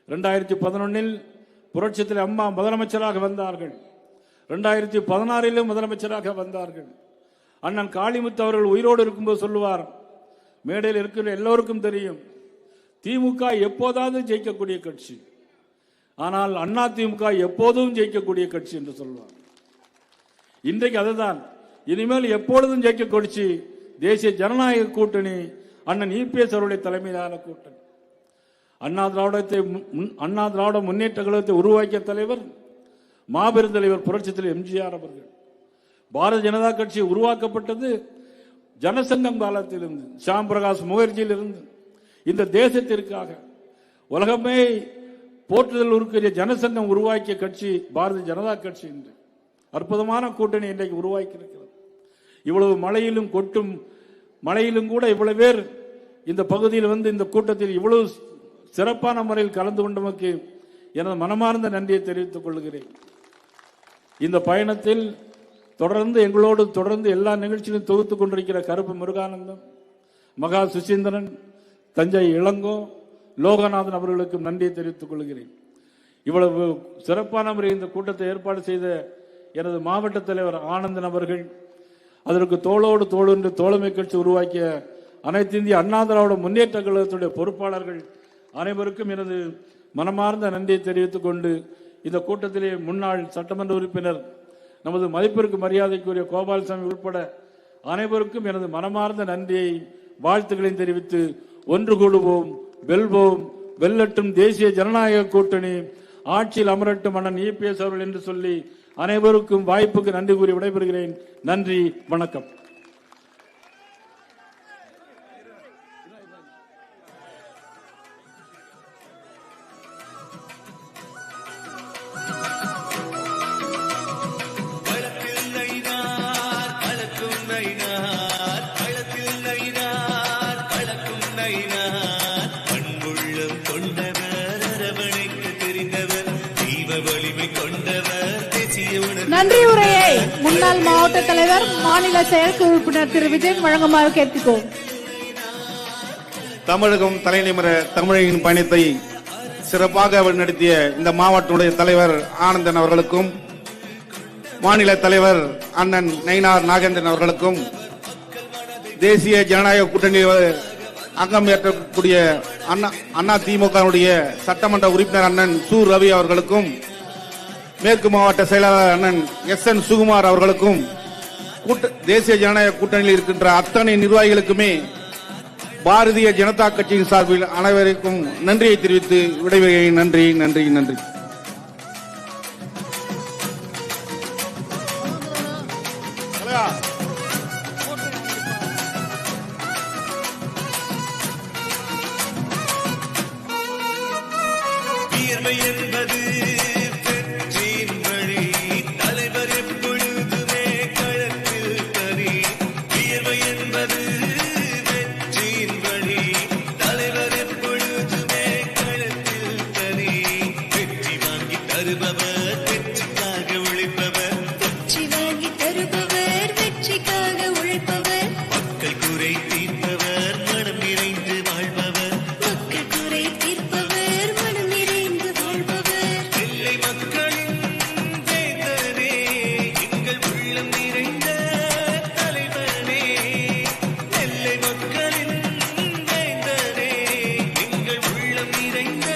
2011 புரட்சி தலைவர் அம்மா முதலமைச்சராக வந்தார்கள். 2016 முதலமைச்சராக வந்தார்கள். அண்ணன் காளிமுத்து அவர்கள் உயிரோடு இருக்கும்போது சொல்லுவார், மேடையில் இருக்கிற எல்லோருக்கும் தெரியும், திமுக எப்போதாவது ஜெயிக்கக்கூடிய கட்சி, ஆனால் அண்ணா திமுக எப்போதும் ஜெயிக்கக்கூடிய கட்சி என்று சொல்வார். இன்றைக்கு அதுதான். இனிமேல் எப்பொழுதும் ஜெயிக்க கட்சி தேசிய ஜனநாயக கூட்டணி, அண்ணன் இபிஎஸ் அவருடைய தலைமையிலான கூட்டணி. அண்ணா திராவிட முன்னேற்ற கழகத்தை உருவாக்கிய தலைவர், மாபெரும் தலைவர் புரட்சி தலைவர் எம்ஜிஆர் அவர்கள். பாரதிய ஜனதா கட்சி உருவாக்கப்பட்டது ஜனசங்கம் காலத்திலிருந்து, ஷியாம் பிரகாஷ் முகர்ஜியிலிருந்து. இந்த தேசத்திற்காக உலகமே போற்றுதல் உருக்கிற ஜனசங்கம் உருவாக்கிய கட்சி பாரதிய ஜனதா கட்சி. என்று அற்புதமான கூட்டணி இன்றைக்கு உருவாக்கி இருக்கிறது. இவ்வளவு மழையிலும் கொட்டும் மழையிலும் கூட இவ்வளவு பேர் இந்த பகுதியில் வந்து இந்த கூட்டத்தில் இவ்வளவு சிறப்பான முறையில் கலந்து கொண்டமைக்கு எனது மனமார்ந்த நன்றியை தெரிவித்துக் கொள்கிறேன். இந்த பயணத்தில் தொடர்ந்து எங்களோடு தொடர்ந்து எல்லா நிகழ்ச்சியிலும் தொகுத்துக் கொண்டிருக்கிற கருப்பு முருகானந்தம், மகா சுசீந்திரன், தஞ்சை இளங்கோ, லோகநாதன் அவர்களுக்கும் நன்றியை தெரிவித்துக் கொள்கிறேன். இவ்வளவு சிறப்பான முறையில் இந்த கூட்டத்தை ஏற்பாடு செய்த எனது மாவட்ட தலைவர் ஆனந்தன் அவர்கள், அதற்கு தோளோடு தோள் என்று தோழமை கட்சி உருவாக்கிய அனைத்து இந்திய அண்ணா திராவிட முன்னேற்ற கழகத்துடைய பொறுப்பாளர்கள் அனைவருக்கும் எனது மனமார்ந்த நன்றியை தெரிவித்துக் கொண்டு இந்த கூட்டத்திலே முன்னாள் சட்டமன்ற உறுப்பினர் நமது மதிப்பிற்கு மரியாதைக்குரிய கோபாலசாமி உட்பட அனைவருக்கும் எனது மனமார்ந்த நன்றியை வாழ்த்துக்களையும் தெரிவித்து ஒன்று கூடுவோம், வெல்வோம், வெல்லட்டும் தேசிய ஜனநாயக கூட்டணி, ஆட்சியில் அமரட்டும் அண்ணன் இபிஎஸ் அவர்கள் என்று சொல்லி அனைவருக்கும் வாய்ப்புக்கு நன்றி கூறி விடைபெறுகிறேன். நன்றி, வணக்கம். நன்றி உரையை முன்னாள் மாவட்ட தலைவர் மாநில செயற்குழு உறுப்பினர் திரு விஜயன் வழங்குமாறு கேட்கிறோம். தமிழகம் தலைநிமிர தமிழகின் பயணத்தை சிறப்பாக நடத்திய இந்த மாவட்டத்துடைய தலைவர் ஆனந்தன் அவர்களுக்கும், மாநில தலைவர் அண்ணன் நயினார் நாகேந்திரன் அவர்களுக்கும், தேசிய ஜனநாயக கூட்டணியில் அங்கம் ஏற்றக்கூடிய அண்ணா திமுகவுடைய சட்டமன்ற உறுப்பினர் அண்ணன் சு ரவி அவர்களுக்கும், மேற்கு மாவட்ட செயலாளர் அண்ணன் எஸ்.என். சுகுமார் அவர்களுக்கும், தேசிய ஜனநாயக கூட்டணியில் இருக்கின்ற அத்தனை நிர்வாகிகளுக்குமே பாரதிய ஜனதா கட்சியின் சார்பில் அனைவருக்கும் நன்றியை தெரிவித்து விடைபெறுகிறேன். நன்றி, நன்றி, நன்றி. என்பது வெற்றியின் வழி, தலைவர் எப்பொழுதுமே களத்தில் தனி. வியர்வை என்பது வெற்றியின் வழி, தலைவர் எப்பொழுதுமே களத்தில் தனி. வெற்றி வாங்கி தருபவர், வெற்றிக்காக உழைப்பவர், வெற்றி வாங்கி தருபவர், வெற்றிக்காக உழைப்பவர், மக்கள் குறை தீர்ப்பவர், மனம் நிறைந்து வாழ்பவர், மக்கள் குறை தீர்ப்பவர், மனம் நிறைந்து வாழ்பவர், நெல்லை மக்களின் வேந்தனே, எங்கள் உள்ளம் நிறைந்த தலைவனே, நெல்லை மக்களின் வேந்தனே, எங்கள் உள்ளம் நிறைந்த